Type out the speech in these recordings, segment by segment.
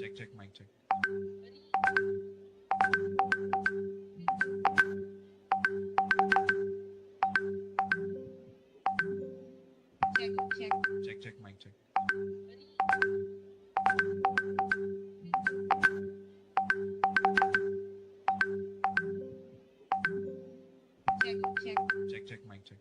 check mic check. Check mic check. Check mic check.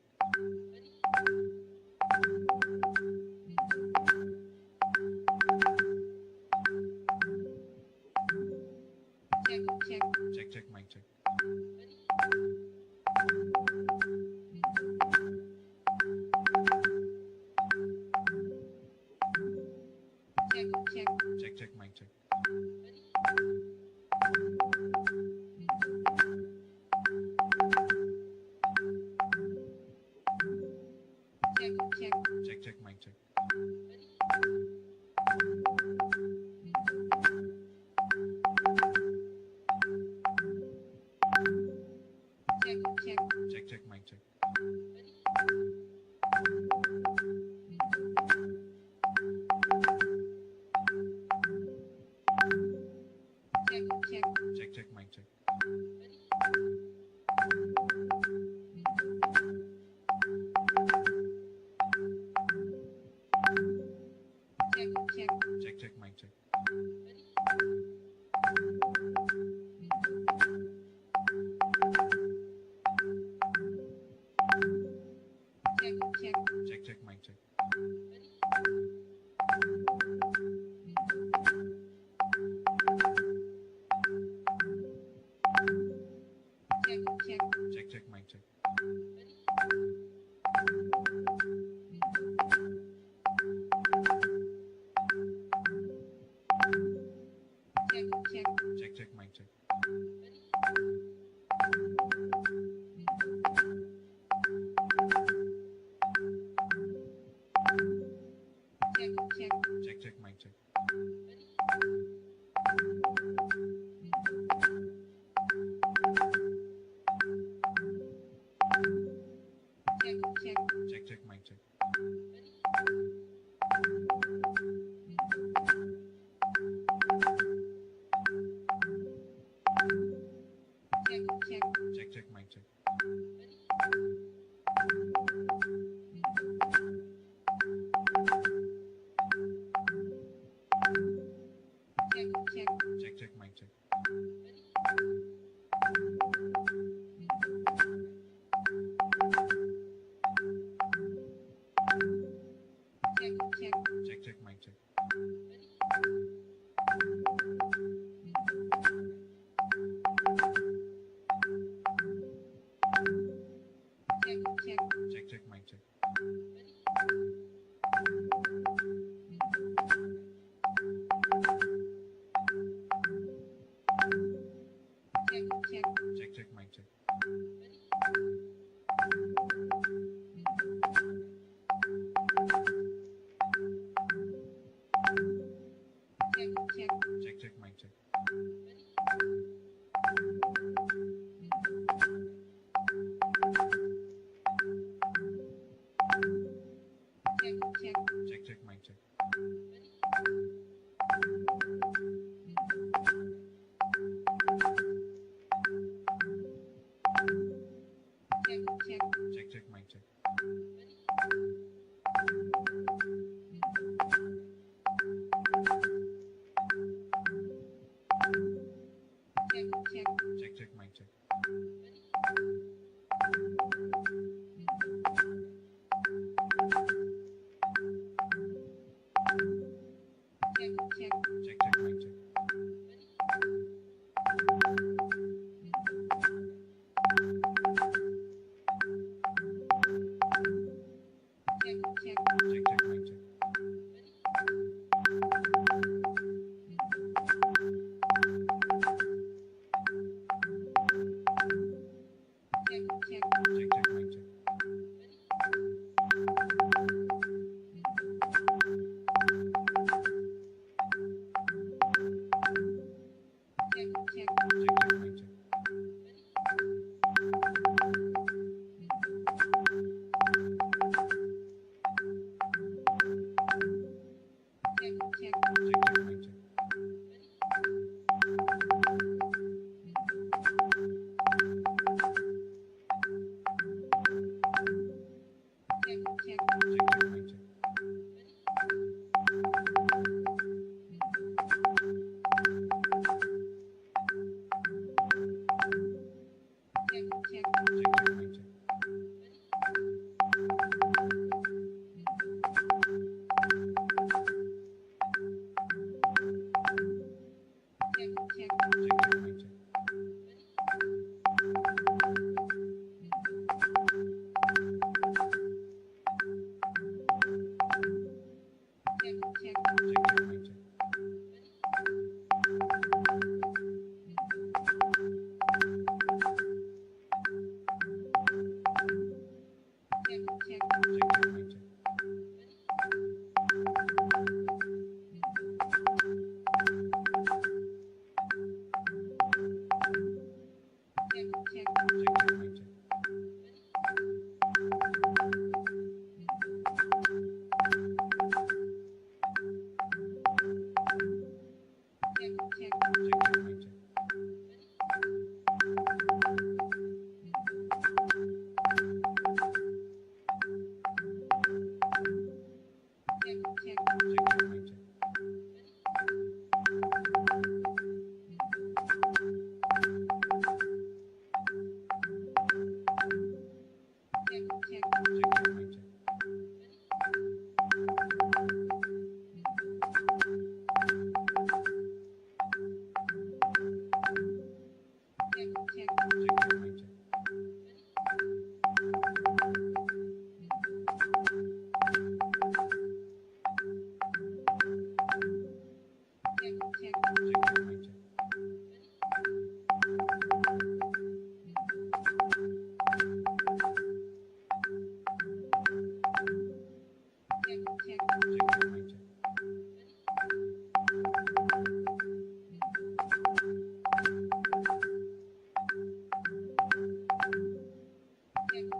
Check mic check. Check mic check. Check mic check. Check mic check. Check mic check. Check mic check. Check mic check. Check mic check. Check mic check. Check mic check. Check mic check. Check mic check. Check mic check. Check mic check. Check mic check. check, check, check, check, check, check, check, check, check,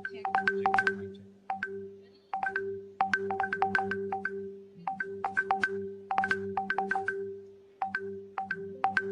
check, check, check,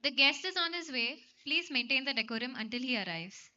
The guest is on his way. Please maintain the decorum until he arrives.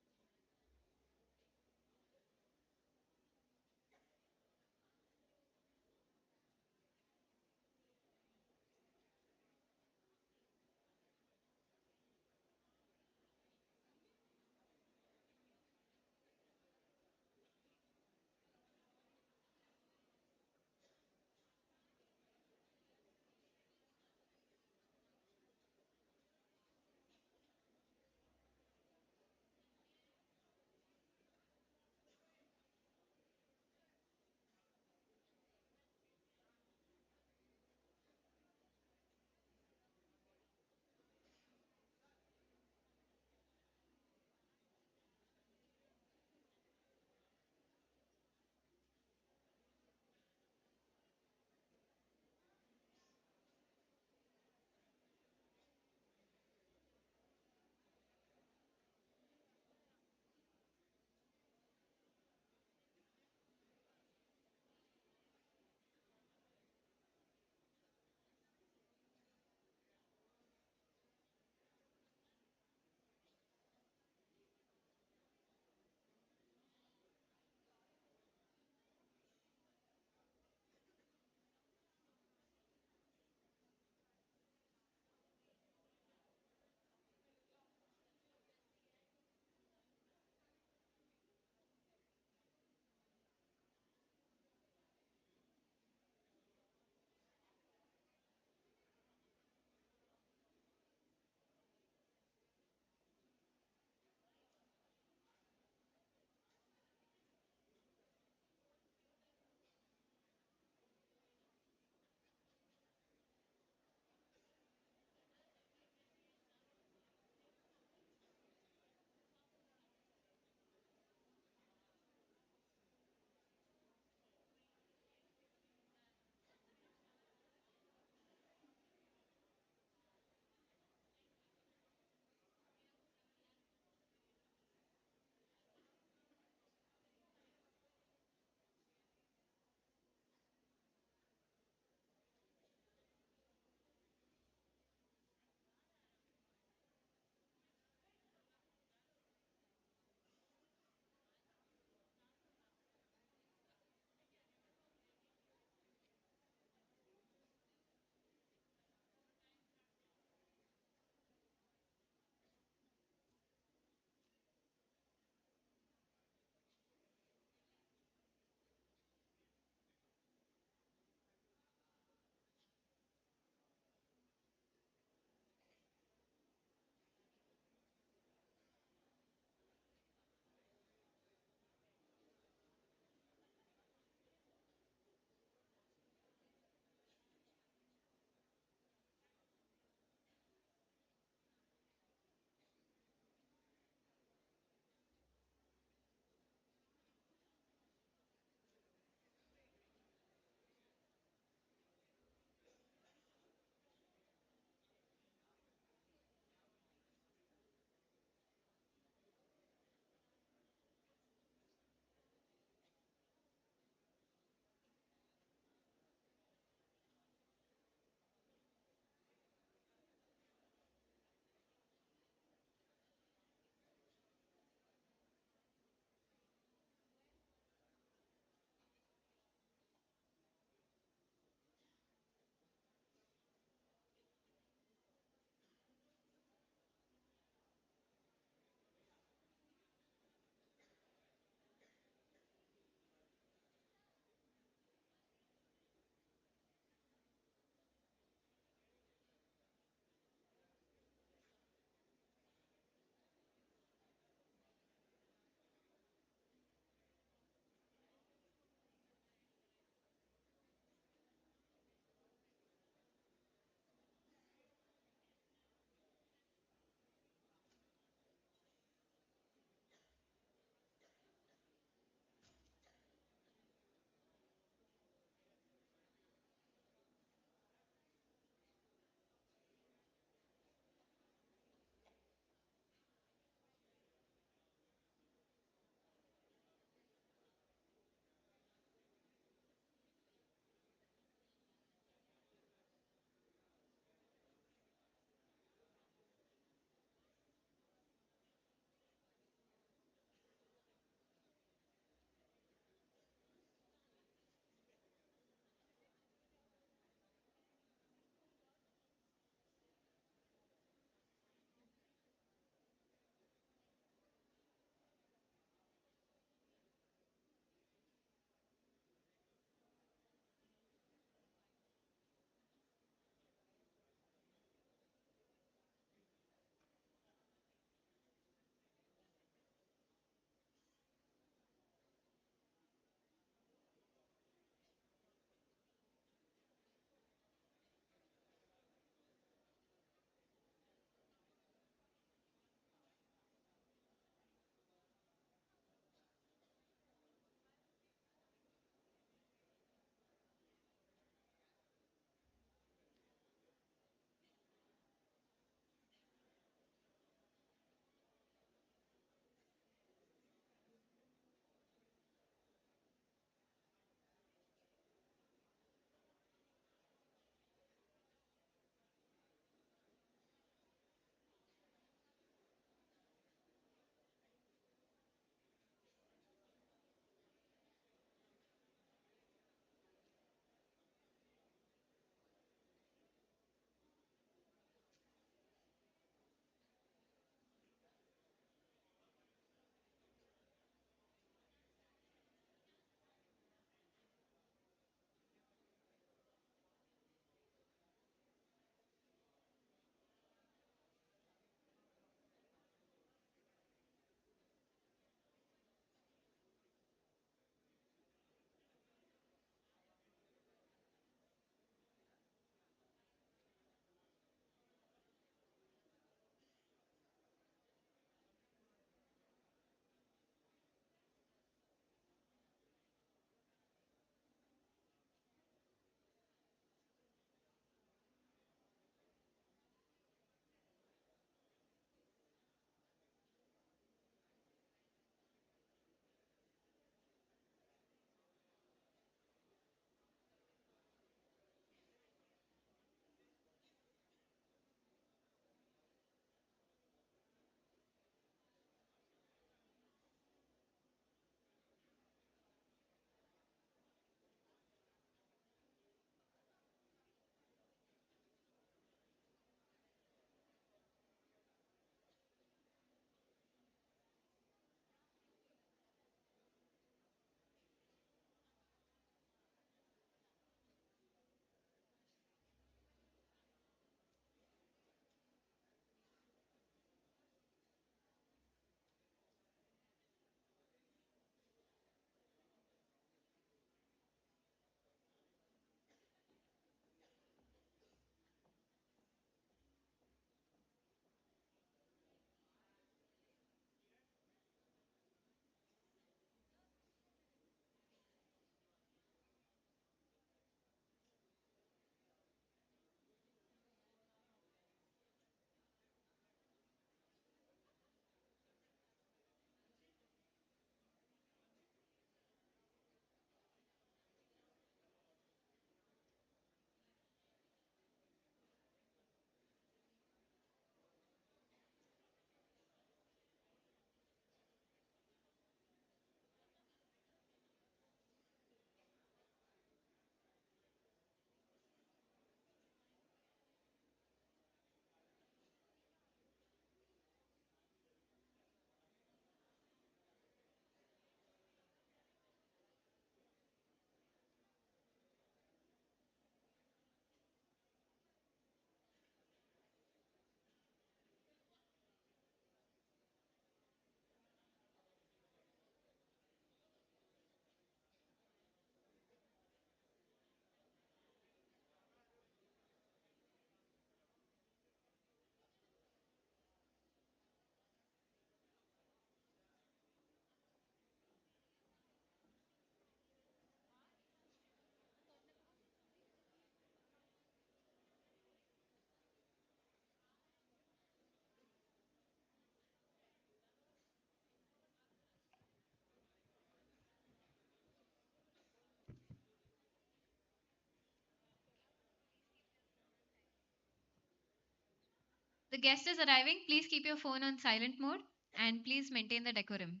The guest is arriving. Please keep your phone on silent mode and please maintain the decorum.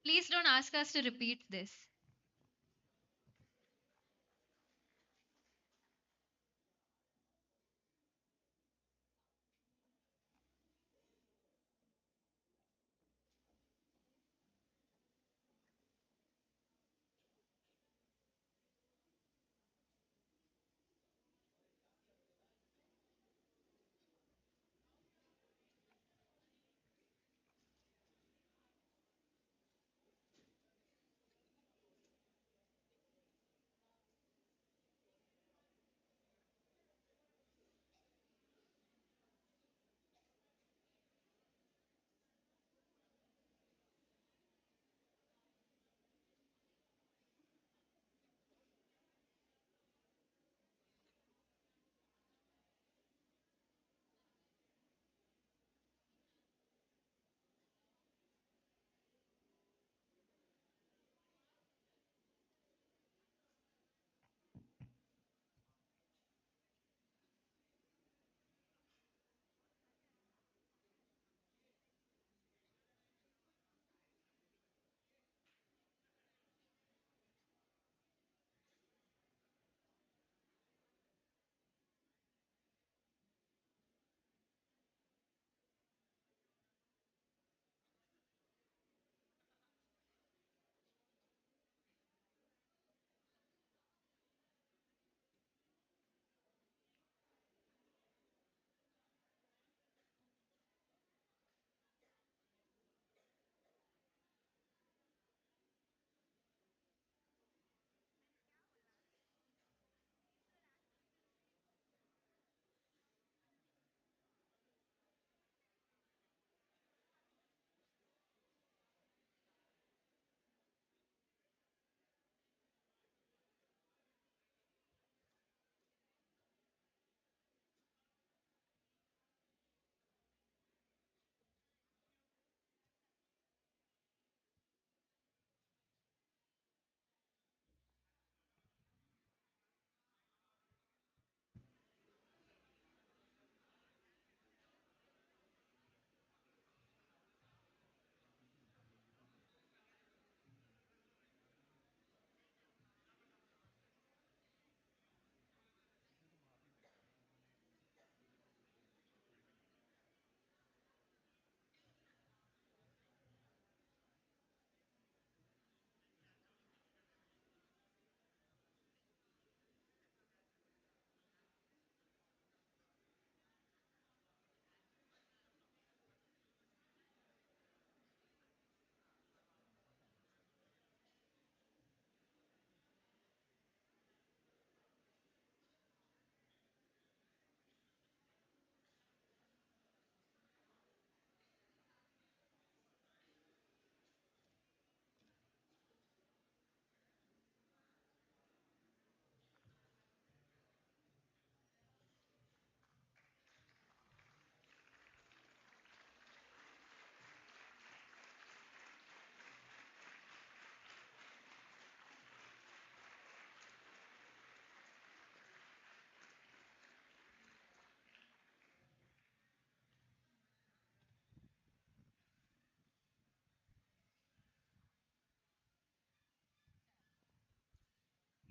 Please don't ask us to repeat this.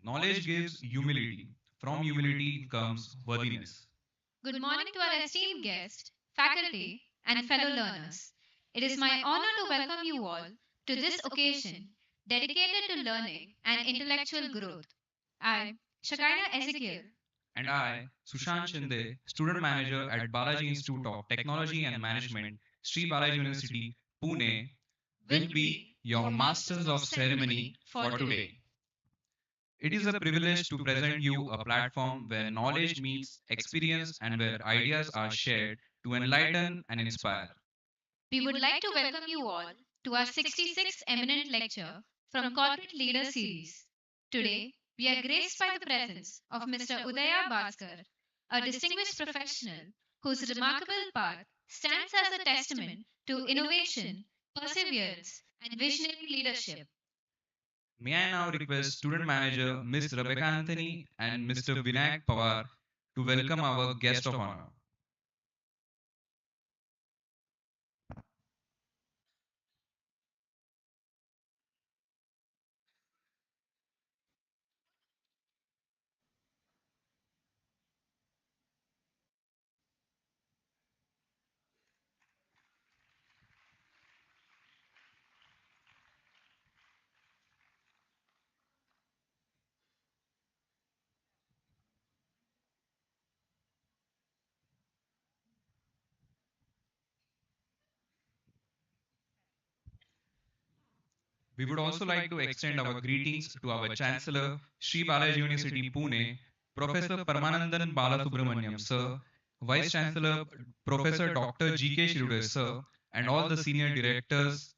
Knowledge gives humility. From humility comes worthiness. Good morning to our esteemed guest, faculty, and fellow learners. It is my honor to welcome you all to this occasion dedicated to learning and intellectual growth. I, Shakaina Ezekiel, And I, Sushant Shinde, student manager at Balaji Institute of Technology and Management, Sri Balaji University, Pune, will be your masters of ceremony for today. It is a privilege to present you a platform where knowledge meets experience and where ideas are shared to enlighten and inspire. we would like to welcome you all to our 66th eminent lecture from Corporate Leader Series. Today, we are graced by the presence of Mr. Udhaya Baskar, a distinguished professional whose remarkable path stands as a testament to innovation, perseverance, and visionary leadership. May I now request student manager Ms. Rebecca Anthony and Mr. Vinayak Pawar to welcome our guest of honor. We would also like to extend our greetings to our Chancellor, Sri Balaji University Pune, Professor Paramanandan Balasubramaniam, Sir, Vice Chancellor, Professor Dr. G.K. Shirude, Sir, and all the senior directors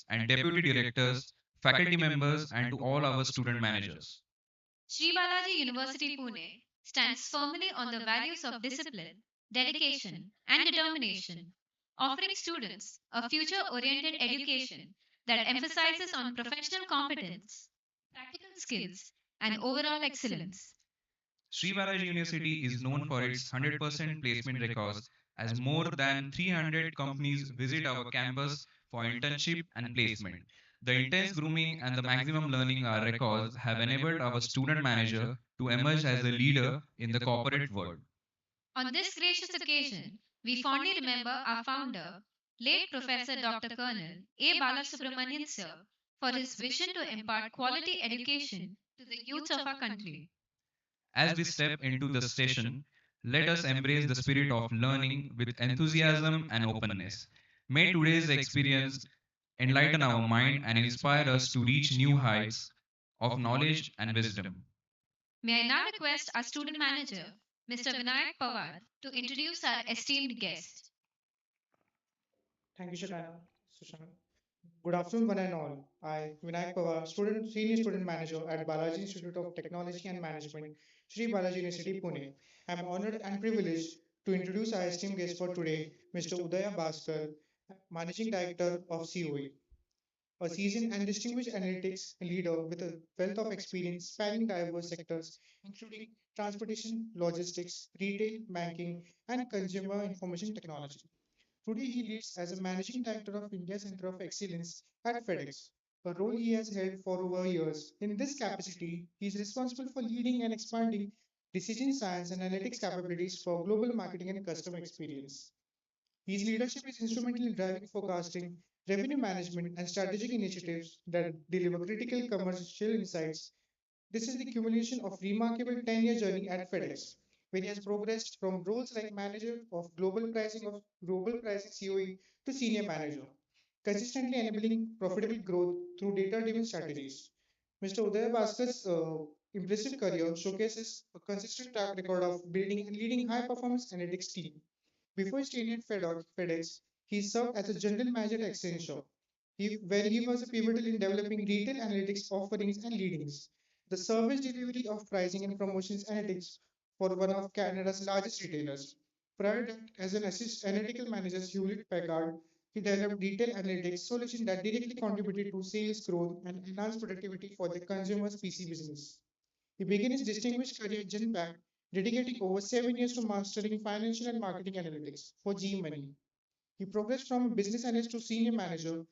and deputy directors, faculty members, and to all our student managers. Sri Balaji University Pune stands firmly on the values of discipline, dedication, and determination, offering students a future oriented education that emphasizes on professional competence, practical skills, and overall excellence. Sri Balaji University is known for its 100% placement records, as more than 300 companies visit our campus for internship and placement. The intense grooming and the maximum learning our records have enabled our student manager to emerge as a leader in the corporate world. On this gracious occasion, we fondly remember our founder, late Professor Dr. Colonel A. Balasubramanian Sir, for his vision to impart quality education to the youths of our country. As we step into the session, let us embrace the spirit of learning with enthusiasm and openness. May today's experience enlighten our mind and inspire us to reach new heights of knowledge and wisdom. May I now request our student manager, Mr. Vinayak Pawar, to introduce our esteemed guest. Thank you, Sushant. Good afternoon, one and all. I, Vinayak Pawar, senior student manager at Balaji Institute of Technology and Management, Sri Balaji University, Pune. I am honored and privileged to introduce our esteemed guest for today, Mr. Udhaya Baskar, Managing Director of COE, a seasoned and distinguished analytics leader with a wealth of experience spanning diverse sectors, including transportation, logistics, retail, banking, and consumer information technology. Today, he leads as a managing director of India Center of Excellence at FedEx, a role he has held for over years. In this capacity, he is responsible for leading and expanding decision science and analytics capabilities for global marketing and customer experience. His leadership is instrumental in driving forecasting, revenue management, and strategic initiatives that deliver critical commercial insights. This is the culmination of remarkable 10-year journey at FedEx, where he has progressed from roles like manager of global pricing COE to senior manager, consistently enabling profitable growth through data-driven strategies. Mr. Udaya Bhaskar's impressive career showcases a consistent track record of building and leading high-performance analytics team. Before his tenure at FedEx, he served as a general manager at Accenture, where he was a pivotal in developing retail analytics offerings and leadings. The service delivery of pricing and promotions analytics for one of Canada's largest retailers. Prior to that, as an analytical manager at Hewlett Packard, he developed retail analytics solutions that directly contributed to sales growth and enhanced productivity for the consumer's PC business. He began his distinguished career at Genpact, dedicating over 7 years to mastering financial and marketing analytics for G Money. He progressed from a business analyst to senior manager,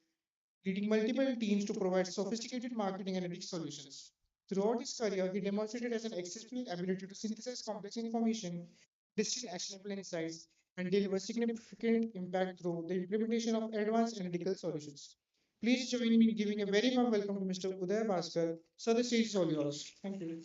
leading multiple teams to provide sophisticated marketing analytics solutions. Throughout his career, he demonstrated as an exceptional ability to synthesize complex information, distill actionable insights, and deliver significant impact through the implementation of advanced analytical solutions. Please join me in giving a very warm welcome to Mr. Udaya Baskar. Sir, the stage is all yours. Thank you.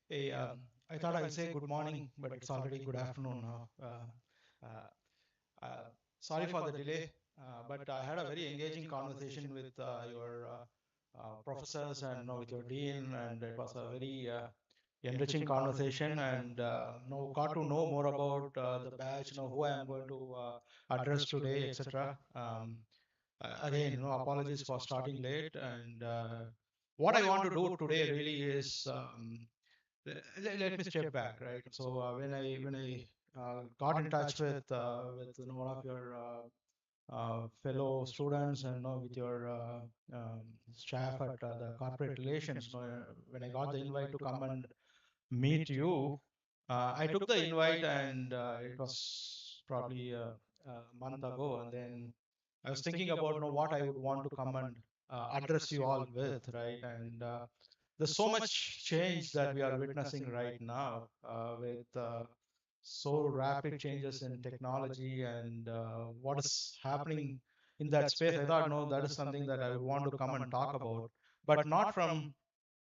Hey, I thought I'll say good morning, but it's already good afternoon now. Sorry for the delay, but I had a very engaging conversation with your professors and with your dean, and it was a very enriching conversation. And got to know more about the batch, who I am going to address today, etc. Again, apologies for starting late. And what I want to do today really is let me step back, right? So when I got in touch with one of your fellow students and with your staff at the corporate relations. When I got the invite to come and meet you, I took the invite and it was probably a month ago, and then I was thinking about what I would want to come and address you all with, right? And there's so much change that we are witnessing right now with so rapid changes in technology and what is happening in that space. I thought, no, that is something that I would want to come and talk about, but not from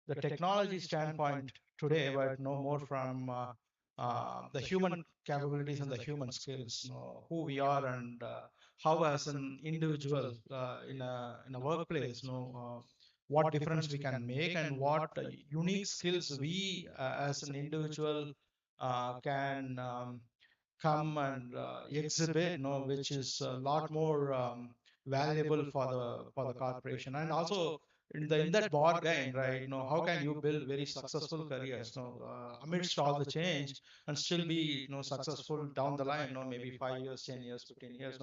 the technology standpoint today, but no more from the human capabilities and the human skills, who we are and how, as an individual in a workplace, what difference we can make and what unique skills we as an individual can come and exhibit, which is a lot more valuable for the corporation. And also in that bargain, right? How can you build very successful careers, amidst all the change, and still be successful down the line, maybe 5 years, 10 years, 15 years.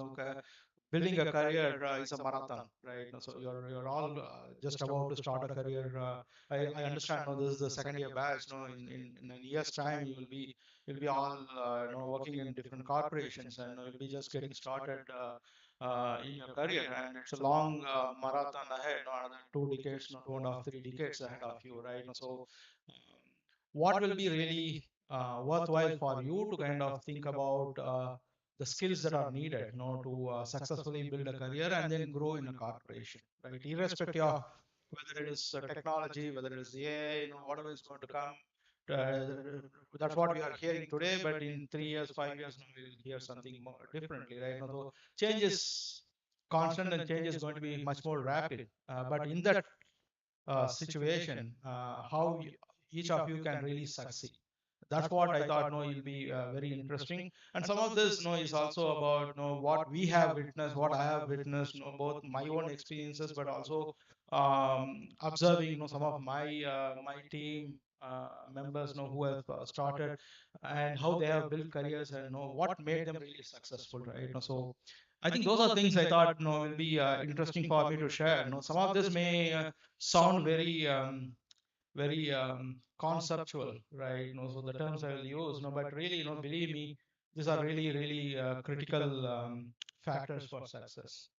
Building a career is a marathon, right? So you're all just about to start a career. I understand. This is the second year batch. In a year's time, you'll be all working in different corporations, and you'll be just getting started in your career, and it's a long marathon ahead. Another 2 decades, 2.5, 3 decades ahead of you, right? So, what will be really worthwhile for you to kind of think about the skills that are needed, to successfully build a career and then grow in a corporation, right? Irrespective of whether it is technology, whether it is AI, whatever is going to come. That's what we are hearing today, but in 3 years, 5 years, we'll hear something more differently, right? So change is constant and change is going to be much more rapid. But in that situation, how each of you can really succeed. That's what I thought. No, it'll be very interesting. And some of this, is also about what we have witnessed, what I have witnessed, both my own experiences, but also observing, some of my team members, who have started and how they have built careers and what made them really successful, right? So I think those are things I thought will be interesting for me to share. Some of this may sound very conceptual, right? So the terms I will use, but really, believe me, these are really, really critical factors for success.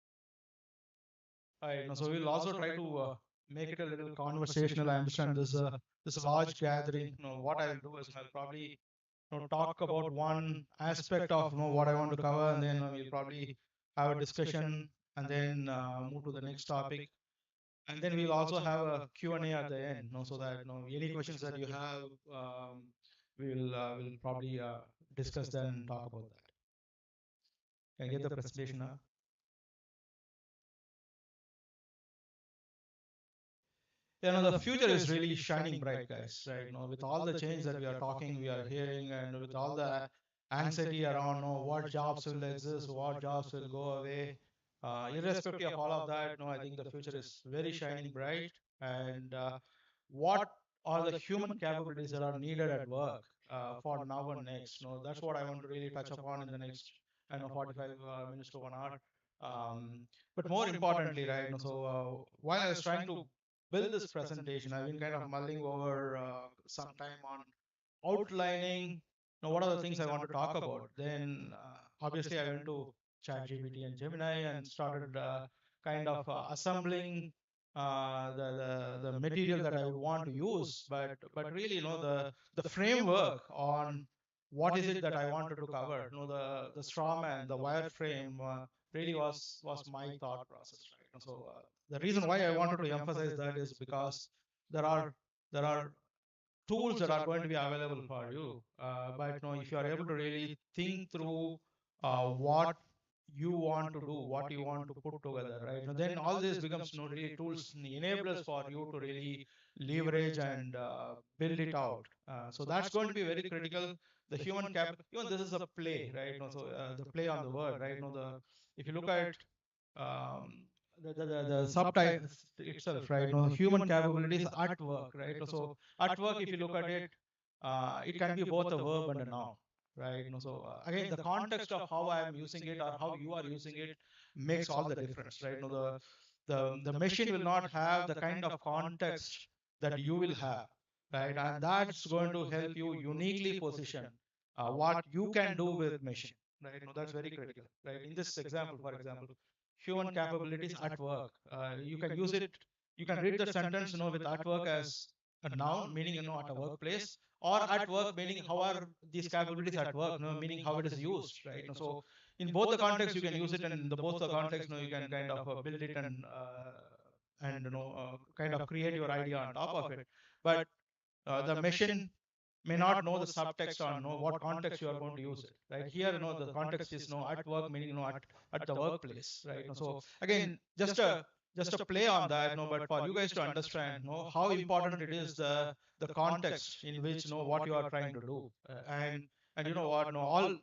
Right. So we'll also try to make it a little conversational. I understand this large gathering. What I'll do is I'll probably talk about one aspect of what I want to cover, and then we'll probably have a discussion, and then move to the next topic, and then we'll also have a Q&A at the end, so that any questions that you have, we'll probably discuss then and talk about that. Can I get the presentation now? The future is really shining bright, guys, right? With all the change that we are talking, we are hearing, and with all the anxiety around what jobs will exist, what jobs will go away, irrespective of all of that, I think the future is very shining bright. And what are the human capabilities that are needed at work for now and next? That's what I want to really touch upon in the next, 45 minutes to 1 hour. But more importantly, right? So while I was trying to build this presentation, I've been kind of mulling over some time on outlining what are the things I want to talk about. Then obviously I went to ChatGPT and Gemini and started kind of assembling the material that I would want to use, but really the framework on what is it that I wanted to cover. The straw man, the wireframe really was my thought process, right? So the reason why I wanted to emphasize that is because there are tools that are going to be available for you. But if you are able to really think through what you want to do, what you want to put together, right? Then all this becomes really tools, enablers for you to really leverage and build it out. So that's going to be very critical. The human cap, even this is a play, right? So the play on the word, right? If you look at um, the subtitle itself, right? Human capabilities at work, right? So at work, if you look at it, it can be both a verb and a noun. right? So again, the context of how I am using it or how you are using it makes all the difference, right? The machine will not have the kind of context that you will have, right? And that's going to help you uniquely position what you can do with machine, right? That's very critical, right? In this example, for example, human capabilities at work, you can use it. You can read the sentence, with at work as a noun, meaning at a workplace, or at work, meaning how are these capabilities at work, meaning how it is used, right? So in both the contexts you can use it, and in the both the contexts, you can kind of build it and kind of create your idea on top of it. But the machine may not know the subtext or know what context you are going to use it, right? Here, the context is at work, meaning at the workplace, right? So again, just a play on that, but for you guys to understand, how important it is, the context in which what you are trying to do, and you know what, no all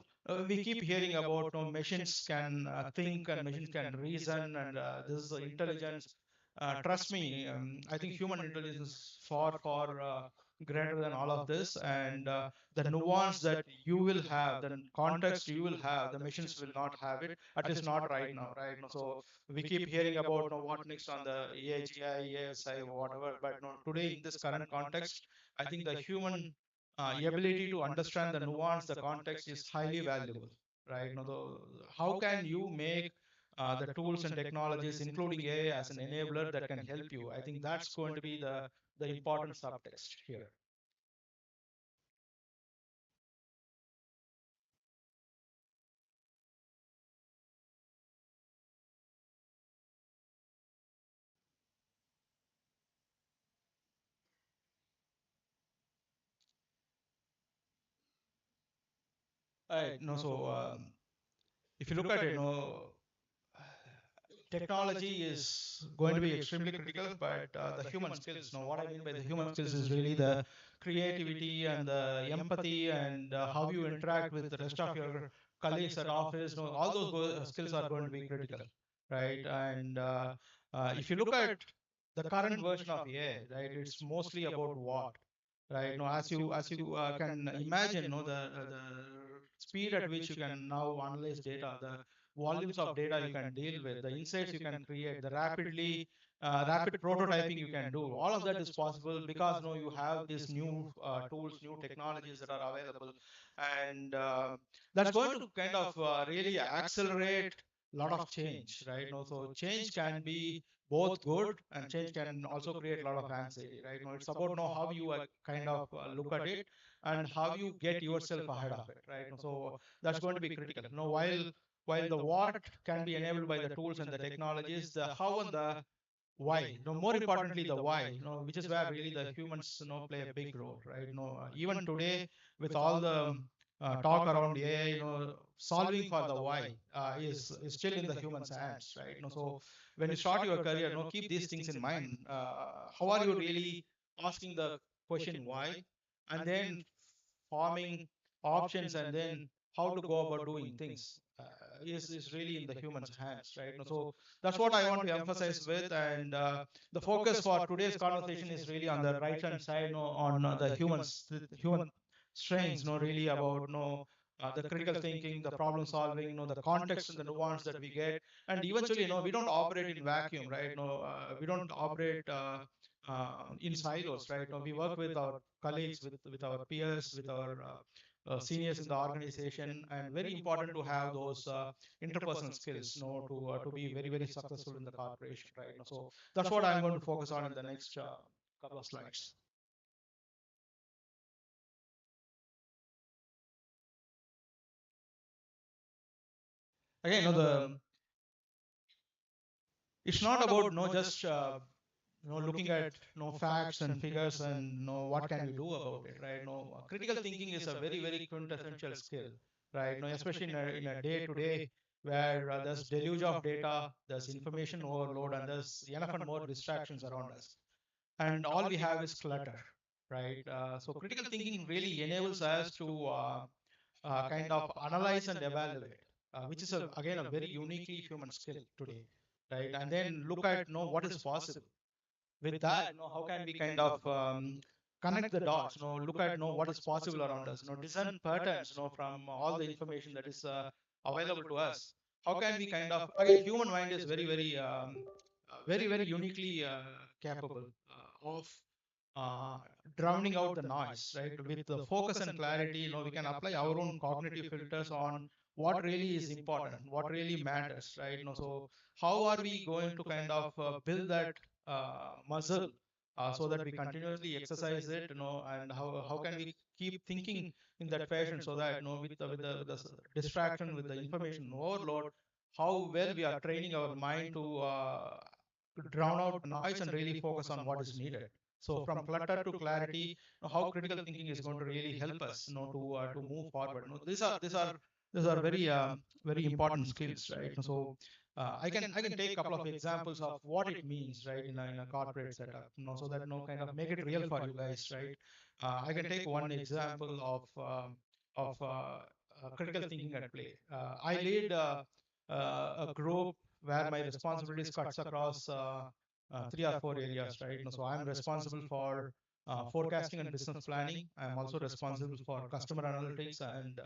we keep hearing about, machines can think and machines can reason, and this is the intelligence. Trust me, I think human intelligence is far greater than all of this, and the nuance that you will have, the context you will have, the machines will not have it, at least not right now, right? So we keep hearing about, what next on the AGI, ASI, whatever, but no, today in this current context, I think the human ability to understand the nuance, the context is highly valuable, right? How can you make the tools and technologies, including AI, as an enabler that can help you? I think that's going to be the important subtext here. Right. No, so if you look at it, technology is going to be extremely critical, but the human skills. Now, what I mean by the human skills is really the creativity and the empathy, and how you interact with the rest of your colleagues at office. All those skills are going to be critical, right? And if you look at the current version of AI, right, it's mostly about what, right? Now, as you can imagine, the speed at which you can now analyze data, the volumes of data you can deal with, the insights you can create, the rapid prototyping you can do. All of that is possible because you have these new tools, new technologies that are available, and that's going to kind of really accelerate a lot of change, right? So change can be both good, and change can also create a lot of anxiety, right? It's about how you kind of look at it and how you get yourself ahead of it, right? So that's going to be critical. While the what can be enabled by the tools and the technologies, the how and the why, more importantly the why, which is where really the humans play a big role, right? Even today, with all the talk around AI, solving for the why is still in the humans hands, right? So when you start your career, keep these things in mind. How are you really asking the question why, and then forming options, and then how to go about doing things, is really in the human's hands, right? So that's what I want to emphasize with, and the focus for today's conversation is really on the right hand side, on the human strengths, really about the critical thinking, the problem solving, the context and the nuance that we get, and eventually, we don't operate in vacuum, right? We don't operate in silos, right? We work with our colleagues, with our peers, with our seniors in the organization, and very important to have those interpersonal skills, to be very successful in the corporation, right? So that's what I'm going to focus on in the next couple of slides. Again, it's not about just looking at facts and figures and what can we do about it, right? Critical thinking is a very quintessential skill, right? Especially in a day to day, where there's deluge of data, there's information overload, and there's enough and more distractions around us, and all we have is clutter, right? So critical thinking really enables us to kind of analyze and evaluate, which is again a very uniquely human skill today, right? And then look at what is possible with that. How can we kind of connect the dots, look at what is possible around us, discern patterns, from all the information that is available to us. How can we kind of, again, human mind is very, very, very, very uniquely capable of uh, drowning out the noise, right? With the focus and clarity, we can apply our own cognitive filters on what really is important, what really matters, right? So how are we going to kind of build that muscle so that we continuously exercise it, and how can we keep thinking in that fashion so that, with the distraction, with the information overload, how well we are training our mind to drown out the noise and really focus on what is needed. So from clutter to clarity, how critical thinking is going to really help us, to move forward. These are very very important skills, right? So I can take a couple of examples of what it means, right, in a corporate setup, so that kind of make it real for you guys, right? I can take one example of critical thinking at play. I lead a group where my responsibilities cuts across 3 or 4 areas, right? So I'm responsible for forecasting and business planning. I'm also responsible for customer analytics, and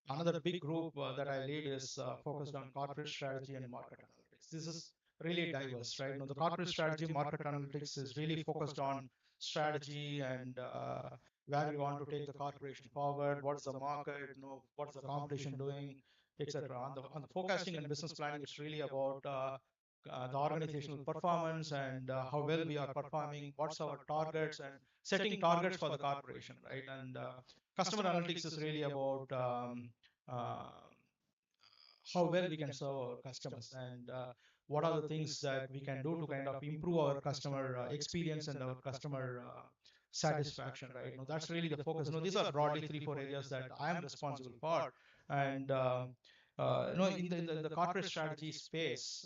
another big group that I lead is focused on corporate strategy and market analytics. This is really diverse, right? The corporate strategy, market analytics is really focused on strategy and where we want to take the corporation forward. What is the market? What is the competition doing, etc. On the forecasting and business planning, it's really about the organizational performance and how well we are performing. What's our targets and setting targets for the corporation, right? And customer analytics is really about uh, how well we can serve our customers, and what are the things that we can do to kind of improve our customer experience and our customer satisfaction, right? That's really the focus. These are broadly 3 4 areas that I am responsible for. And in the corporate strategy space,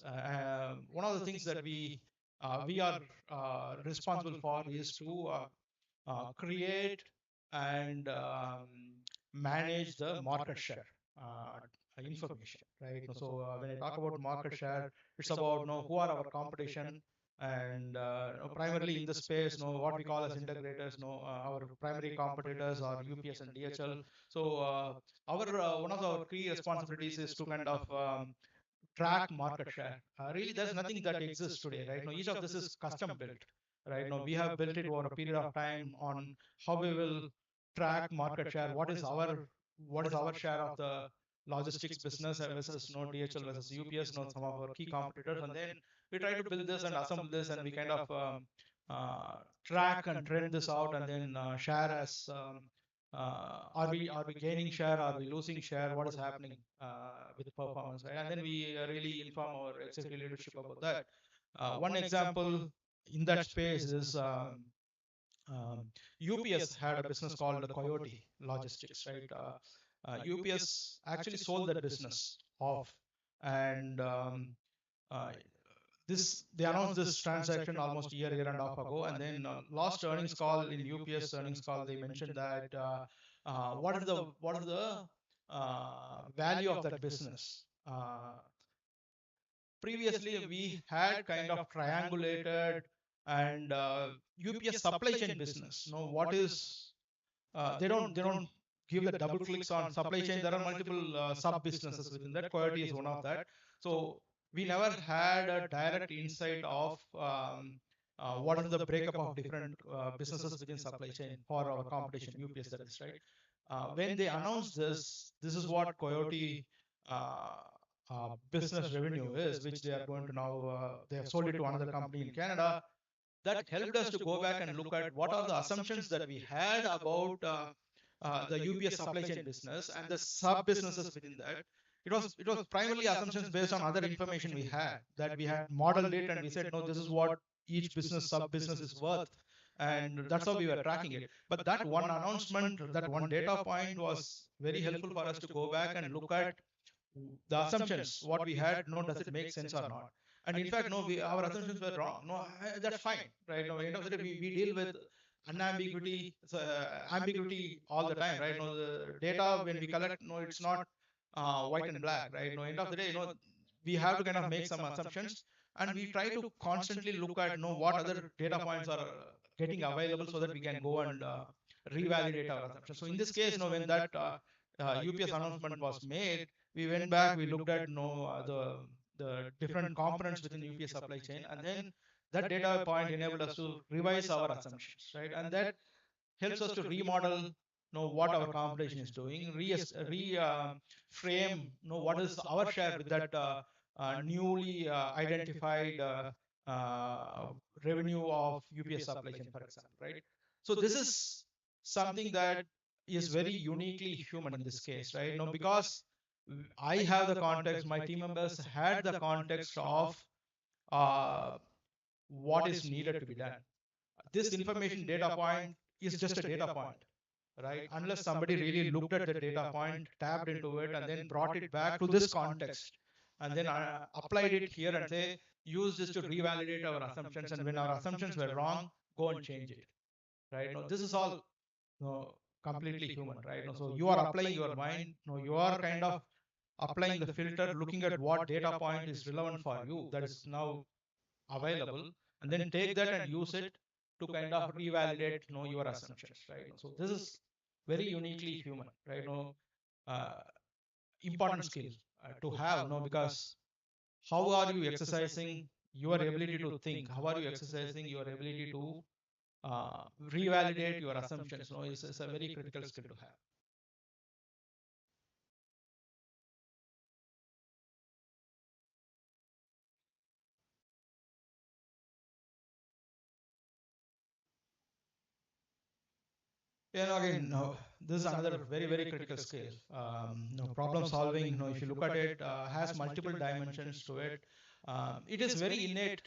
one of the things that we are responsible for is to create and manage the market share information, right? So when I talk about market share, it's about who are our competition, and primarily in the space, what we call as integrators. Our primary competitors are UPS and DHL. So our one of our key responsibilities is to kind of track market share. Really, there's nothing that exists today, right? Each of this is custom built, right? We have built it over a period of time on how we will track market share. What is our share of the logistics business versus DHL versus UPS, some of our key competitors, and then we try to build this and assemble this, and we kind of track and trend this out, and then share as are we gaining share? Are we losing share? What is happening with the performance, right? And then we really inform our executive leadership about that. One example in that space is UPS had a business called the Coyote Logistics, right? UPS actually sold that business off, and uh, they announced this transaction almost a year and a half ago, and then last earnings call, in UPS earnings call, they mentioned that what is the value of that business. Previously, we had kind of triangulated, and UPS supply chain business. What is they don't give the double clicks on supply chain. There are multiple sub businesses within that. Coyote is one of that. So we never had a direct insight of what is the breakup of different businesses within supply chain for our competition, UPS, that is, right? When they announced this is what Coyote business revenue is, which they are going to now, they have sold it to another company in Canada. That helped us to go back and look at what are the assumptions that we had about the UPS supply chain business and the sub businesses within that. It was primarily assumptions based on other information we had, that we had modeled it, and we said, no, this is what each business sub business is worth, and that's how we were tracking it. But that one announcement, that one data point was very helpful for us to go back and look at the assumptions what we had. Does it make sense or not? And in fact, our assumptions were wrong. That's fine, right? End of the day, we deal with unambiguity, ambiguity all the time, right? The data when we collect, it's not white and black, right? End of the day, we have to kind of make some assumptions. and we try to constantly look at what other data points are getting available so that we can go and revalidate our assumptions. So in this case, when that UPS announcement was made, we went back, we looked at the different components within UPS supply chain, and then that data point enabled us to revise our assumptions, right? And that helps us to remodel what our competition is doing, frame what is our share with that newly identified uh, revenue of UPS supply chain, for example, right? So this is something that is very uniquely human in this case, right? Because I have the context, my team members had the context of uh, what is needed to be done. This information data point is just a data point, right? Unless somebody really looked at the data point, tapped into it, and then brought it back to this context, and then applied it here and say, use this to revalidate our assumptions. And when our assumptions were wrong, go and change it, right? No, this is all completely human, right? No, so you are applying your mind, you are kind of applying the filter, looking at what data point is relevant for you that is now available, and then take that and use it to kind of revalidate your assumptions, right? So this is very uniquely human, right? Uh, Important skill to have, because how are you exercising your ability to think? How are you exercising your ability to revalidate your assumptions? Is a very critical skill to have. Again, no, this is another very, very critical skill. Problem solving, if you look at it, has multiple dimensions to it. It is very innate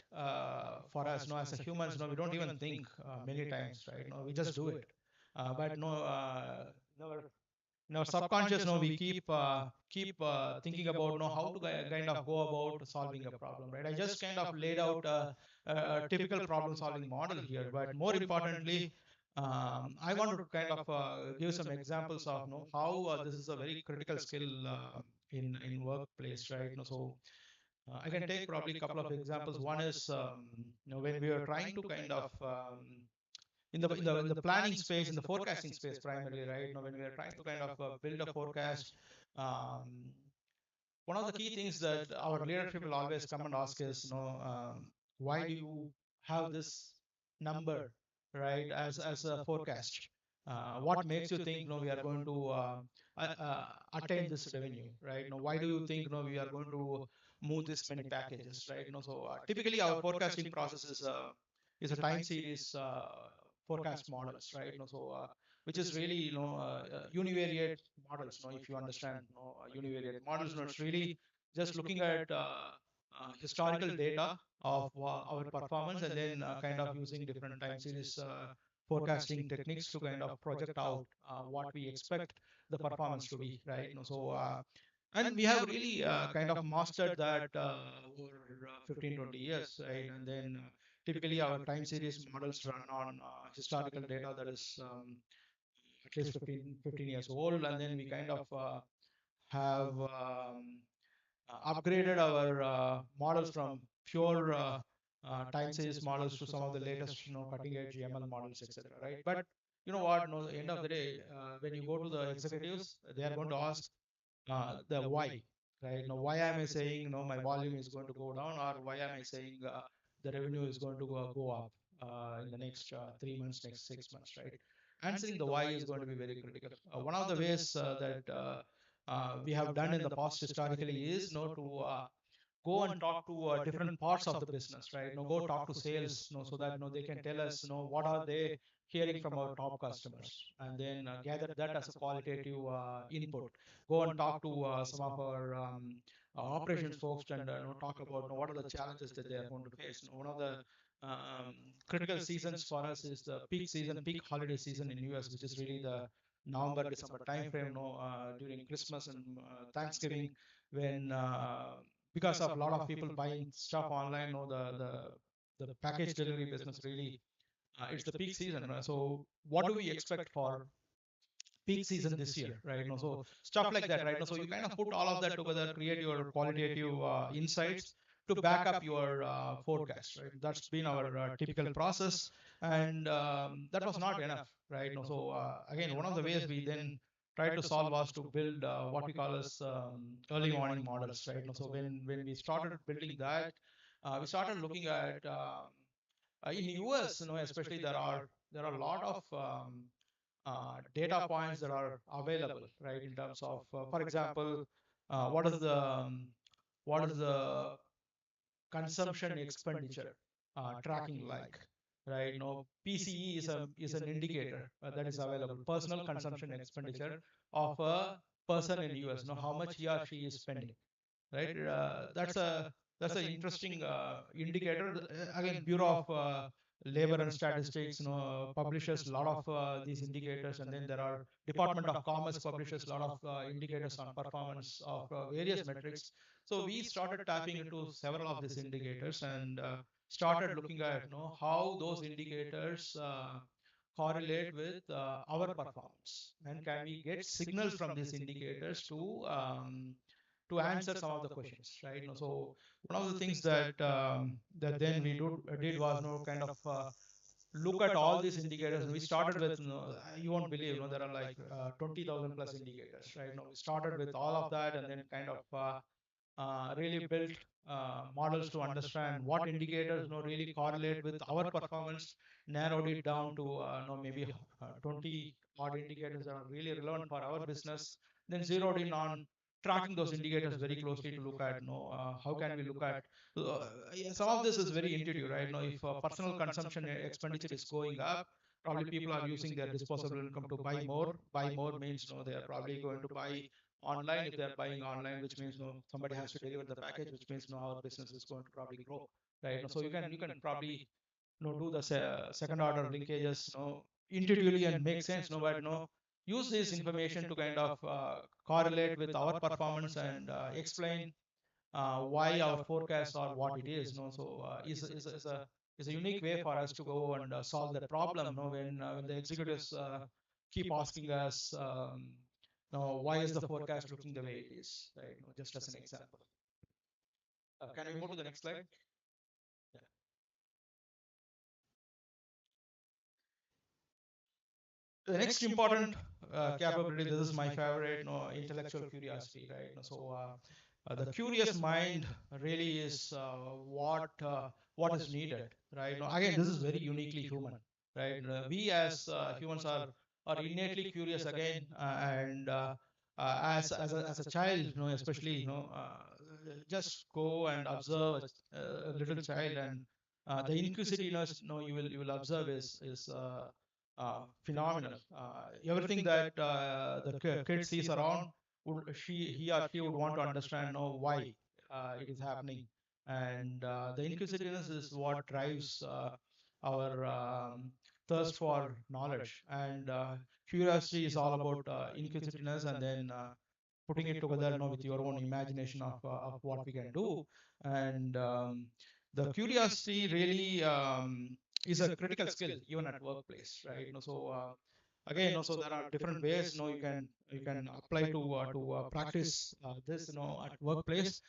for us, as a humans. We don't even think many times, right? We just do it. But no, in our subconscious, we keep thinking about how to kind of go about solving a problem, right? I just kind of laid out a typical problem solving model here, but more importantly, I want to kind of give some examples of how this is a very critical skill in workplace, right? So I can take probably a couple of examples. One is when we are trying to kind of in the planning space, in the forecasting space primarily, right? When we are trying to kind of build a forecast, um, one of the key things that our leadership will always come and ask is, why do you have this number, right, as a forecast? What makes you think, we are going to attain this revenue, right? Why do you think, we are going to move this many packages, right? So typically our forecasting process is a time series forecast models, right? So which is really univariate models. If you understand univariate models, it's really just looking at historical data of our performance, and then kind of using different time series forecasting techniques to kind of project out what we expect the performance to be, right? So and we have really kind of mastered that over 15-20 years, right? And then typically our time series models run on historical data that is at least 15 years old, and then we kind of have upgraded our models from pure time series models to some of the latest cutting edge ML models, etc., right? But you know what, at the end of the day, when you go to the executives, they are going to ask the why, right? Why am I saying my volume is going to go down, or why am I saying the revenue is going to go up in the next 3 months, next 6 months, right? Answering the why is going to be very critical. One of the ways that we have done in the past historically is to go and talk to different parts of the business, right? Go talk to sales, so that they can tell us, what are they hearing from our top customers, and then gather that as a qualitative input. Go and talk to some of our operations folks, and talk about what are the challenges that they are going to face. One of the critical seasons for us is the peak season, peak holiday season in US, which is really the November, December timeframe, during Christmas and Thanksgiving, when because of a lot of people buying stuff online, the package delivery business really it's the peak season. So what do we expect for peak season this year, right? So stuff like that, right? So you kind of put all of that together, create your qualitative insights to back up your forecast, right? That's been our typical process, and that was not enough, right? So again, one of the ways we then tried to solve was to build what we call as early warning models, right? So when we started building that, we started looking at in US, especially there are a lot of data points that are available, right? In terms of, for example, what is the consumption expenditure tracking like, right? PCE is an indicator that is available, personal consumption expenditure of a person in US. How much he or she is spending, right? That's an interesting indicator. Again, Bureau of Labor and Statistics, publishes a lot of these indicators, and then there are Department of Commerce publishes a lot of indicators on performance of various metrics. So we started tapping into several of these indicators and started looking at how those indicators correlate with our performance, and can we get signals from these indicators to answer some of the questions, right? So one of the things that then we did was kind of look at all these indicators, and we started with you won't believe, there are like 20,000 plus indicators, right? We started with all of that, and then kind of really built models to understand what indicators really correlate with our performance, narrowed it down to maybe 20 odd indicators that are really relevant for our business, then zeroed in on tracking those indicators very closely to look at how can we look at yeah, some of this is very intuitive, right? If personal consumption expenditure is going up, probably people are using their disposable income to buy more. Buy more means they are probably going to buy online. If they're buying online, which means somebody has to deliver the package, which means our business is going to probably grow, right? So you can probably do the second order linkages intuitively and make sense, but use this information to kind of correlate with our performance and explain why our forecasts are what it is. So is a unique way for us to go and solve that problem. When the executives keep asking us, why is the forecast looking the way it is, right? Just as an example. Can we move to the next slide? Yeah. The next important capability, this is my favorite, intellectual curiosity, right? So the curious mind really is what is needed, right? Again, this is very uniquely human, right? We as humans are innately curious again, and as a child, especially, just go and observe a little child, and the inquisitiveness, you will observe is phenomenal. Everything that the kid sees around, he or she would want to understand, why it is happening, and the inquisitiveness is what drives our thirst for knowledge, and curiosity is all about inquisitiveness, and then putting it together, with your own imagination of what we can do, and the curiosity really is a critical skill even at workplace, right? So again, so there are different ways you can apply to practice this at workplace.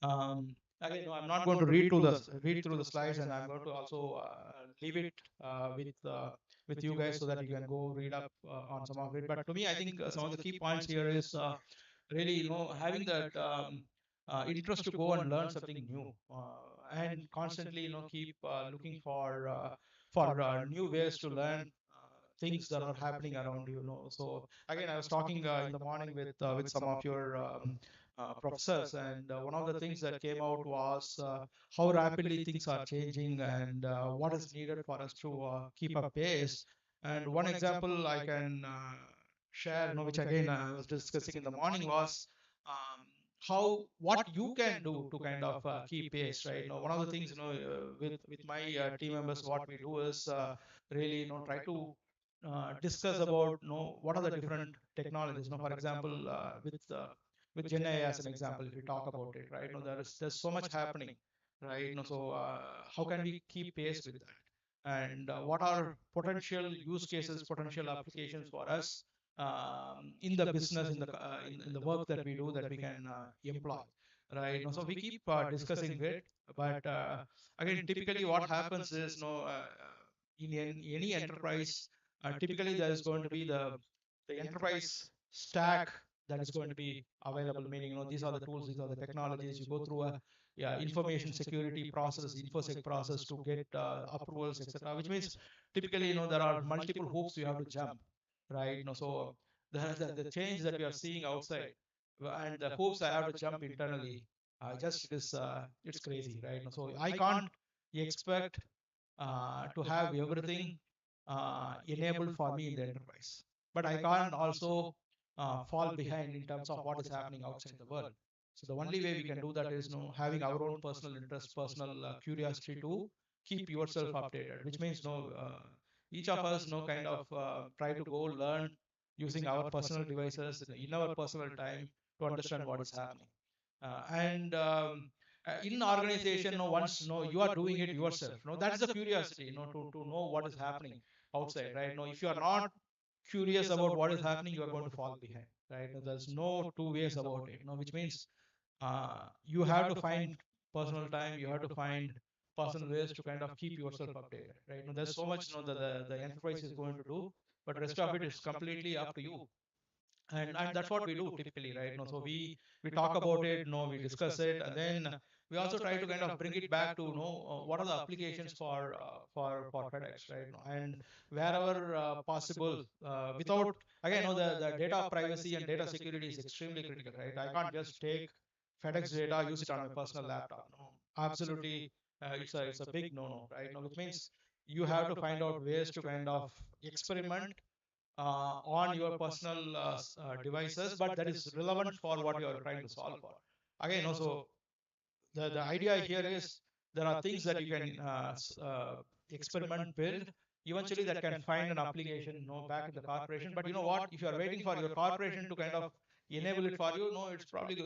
Again, I'm not going to read through the slides, and I'm going to also leave it with you guys so that you can go read up on some of it. But to me, I think some of the key points here is really having that interest to go and learn something new, and constantly keep looking for new ways to learn things that are happening around you. So again, I was talking in the morning with some of your professors, and one of the things that came out was how rapidly things are changing, and what is needed for us to keep up pace. And one example I can share, which again I was discussing in the morning, was how what you can do to kind of keep pace, right? One of the things, with my team members, what we do is really try to discuss about what are the different technologies. For example, with Gen AI as an example, if we talk about it, right? There's so much happening, right? So how can we keep pace with that? And what are potential use cases, potential applications for us in the business, in the work that we do, that we can employ. right? So we keep discussing it, but again, typically what happens is, in any enterprise, typically there is going to be the enterprise stack that is going to be available. Meaning, these are the tools, these are the technologies. You go through a, yeah, information security process, infosec process to get approvals, etc. Which means typically, there are multiple hoops you have to jump, right? So the change that we are seeing outside, and the hoops I have to jump internally, just it's crazy, right? So I can't expect to have everything enabled for me in the enterprise, but I can't also fall behind in terms of what is happening outside the world. So the only way we can do that is, having our own personal interest, personal curiosity to keep yourself updated. Which means, each of us, kind of try to go learn using our personal devices in our personal time to understand what is happening. And in organization, once you are doing it yourself, that's the curiosity, to know what is happening outside, right? If you are not curious about what is happening, you are going to fall behind, right? There's no two ways about it, which means you have to find personal time, you have to find personal ways to kind of keep yourself updated, right? There's so much, the enterprise is going to do, but rest of it is completely up to you. And that's what we do typically, right? So we talk about it, we discuss it, and then we also try to kind of bring it back to, what are the applications for FedEx, right? And wherever possible, without, again, the data privacy and data security is extremely critical, right? I can't just take FedEx data, use it on my personal laptop. No, absolutely, it's a big no-no, right? Which means you have to find out ways to kind of experiment on your personal devices, but that is relevant for what you are trying to solve for. Again, also the idea here is there are things that you can experiment, build, eventually that can find an application, back in the corporation. But you know what? If you are waiting for your corporation to kind of enable it for you, it's probably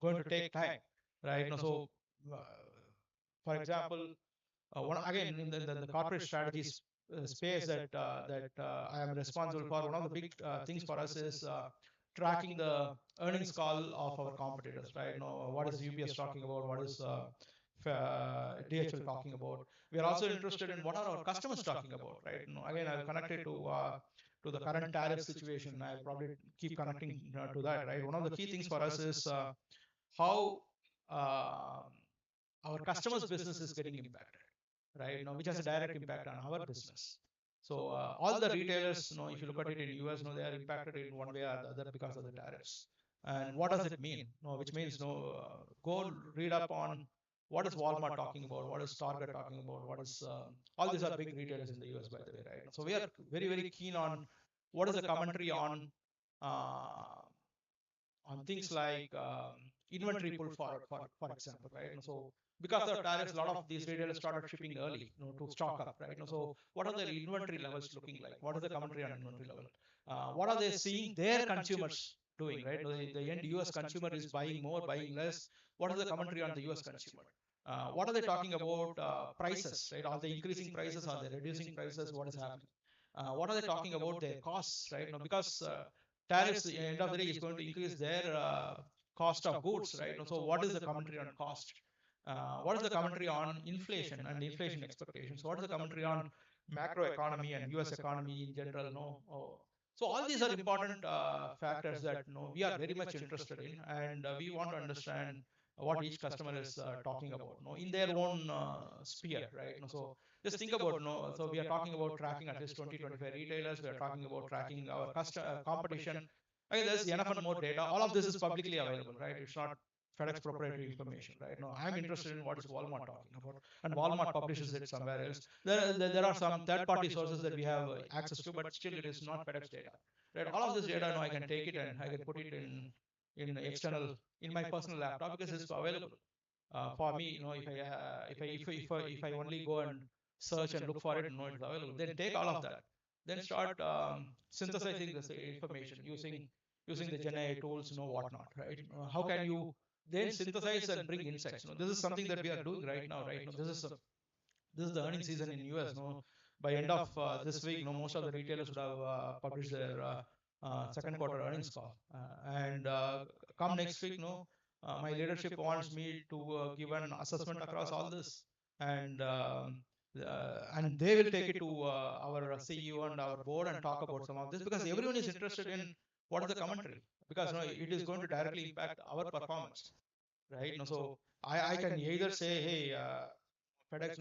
going to take time, right? So, uh, for example, one again in the corporate strategies space that I am responsible for. One of the big things for us is tracking the earnings call of our competitors. Right? What is UPS talking about? What is DHL talking about? We are also interested in what are our customers talking about. Right? Again, I'll connect it to the current tariff situation. I'll probably keep connecting to that. Right? One of the key things for us is how uh, our customers' business is getting impacted, right? Which has a direct impact on our business. So all the retailers, if you look at it in US, they are impacted in one way or the other because of the tariffs. And what does it mean? Which means, go read up on what is Walmart talking about, what is Target talking about, what is all these are big retailers in the US, by the way, right? So we are very very keen on what is the commentary uh, on things like inventory pull forward, for example, right? So because of tariffs, a lot of these retailers started shipping early, to stock up, right? So what are their inventory levels looking like? What is the commentary on inventory level? What are they seeing their consumers doing, right? The end US consumer is buying more, buying less. What is the commentary on the US consumer? What are they talking about prices, right? Are they increasing prices? Are they reducing prices? What is happening? What are they talking about their costs, right? Because tariffs at the end of the day is going to increase their cost of goods, right? So what is the commentary on cost? What is the commentary on inflation and inflation expectations? What is the commentary on macro economy and US economy in general? No. So all these are important factors that we are very much interested in, and we want to understand what each customer is talking about, in their own sphere, right? So just think about, so we are talking about tracking at least 20-25 retailers. We are talking about tracking our competition. Okay, there's enough and more data. All of this is publicly available, right? It's not FedEx proprietary information, right? No, I'm interested in what is Walmart talking about, and Walmart publishes it somewhere else. There are some third-party sources that we have access to, but still it is not FedEx data, right? All of this data, I can take it and I can put it in external in my personal laptop because it's available for me. If I only go and search and look for it, it's available. Then take all of that, then start synthesizing this information using the Gen AI tools, whatnot, right? How can you then synthesize and bring insights? This is something that we are doing right now, right? This is the earning season in US. By end of this week, most of the retailers would have published their second quarter earnings call, and come next week, my leadership wants me to give an assessment across all this, and they will take it to our CEO and our board and talk about some of this, because everyone is interested in what is the commentary, because it is going to directly impact our performance, right? So I can either say, hey, FedEx,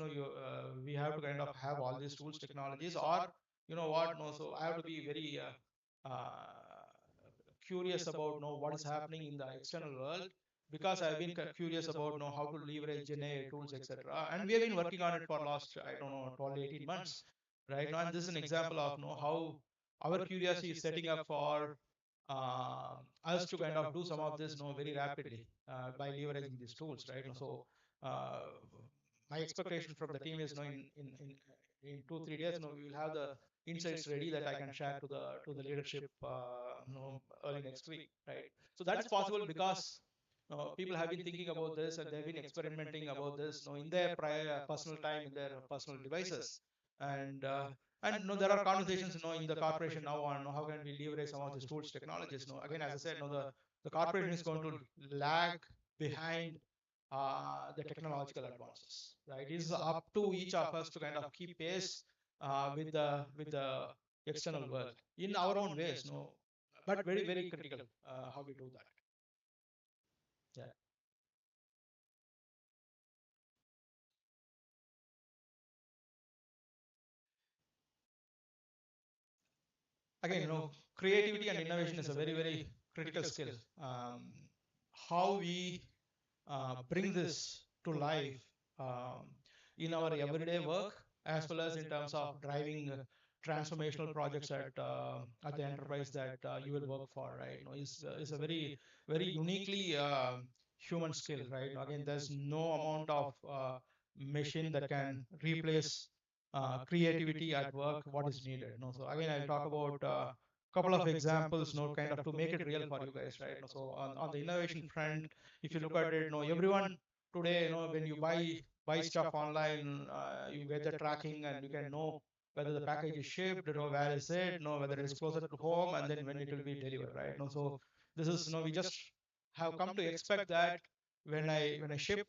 we have to kind of have all these tools, technologies, or what, so I have to be very curious about what is happening in the external world, because I've been curious about how to leverage GenAI tools, etc. And we have been working on it for last, I don't know, 12, 18 months, right now. And this is an example of how our curiosity is setting up for us to kind of do some of this very rapidly by leveraging these tools, right? So uh, my expectation from the team is in 2 3 days we will have the insights ready that I can share to the leadership early next week, right? So that is possible because people have been thinking about this, and they've been experimenting about this in their prior personal time, in their personal devices. And there are conversations in the corporation now on how can we leverage some of these tools, technologies. Again, as I said, the corporation is going to lag behind the technological advances, right? It is up to each of us to kind of keep pace with the external world in our own ways, but very very critical how we do that. Yeah. Again, creativity and innovation is a very very critical skill. How we bring this to life um, in our everyday work, as well as in terms of driving transformational projects at the enterprise that you will work for, right? Is a very very uniquely human skill, right? Again, there's no amount of machine that can replace creativity at work what is needed. So again, I'll talk about couple of examples, kind of to make it real for you guys, right? So on the innovation front, if you look at it, everyone today, when you buy stuff online, you get the tracking, and you can know whether the package is shipped, where is it, whether it is closer to home, and then when it will be delivered, right? So this is, we just have come to expect that when I ship,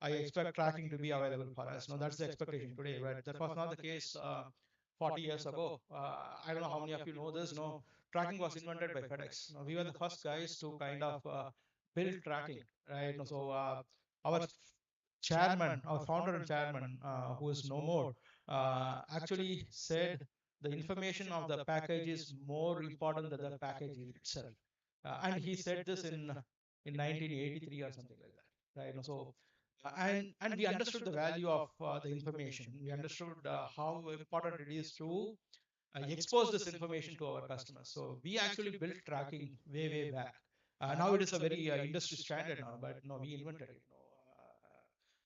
I expect tracking to be available for us. That's the expectation today, but that was not the case 40 years ago. I don't know how many of you know this. Tracking was invented by FedEx. We were the first guys to kind of build tracking, right? So our chairman, our founder and chairman, who is no more, actually said the information of the package is more important than the package itself. And he said this in 1983 or something like that, right? So and we understood the value of the information. We understood how important it is to expose this information to our customers. So we actually built tracking way back. Now it is a very industry standard now, but no, we invented it.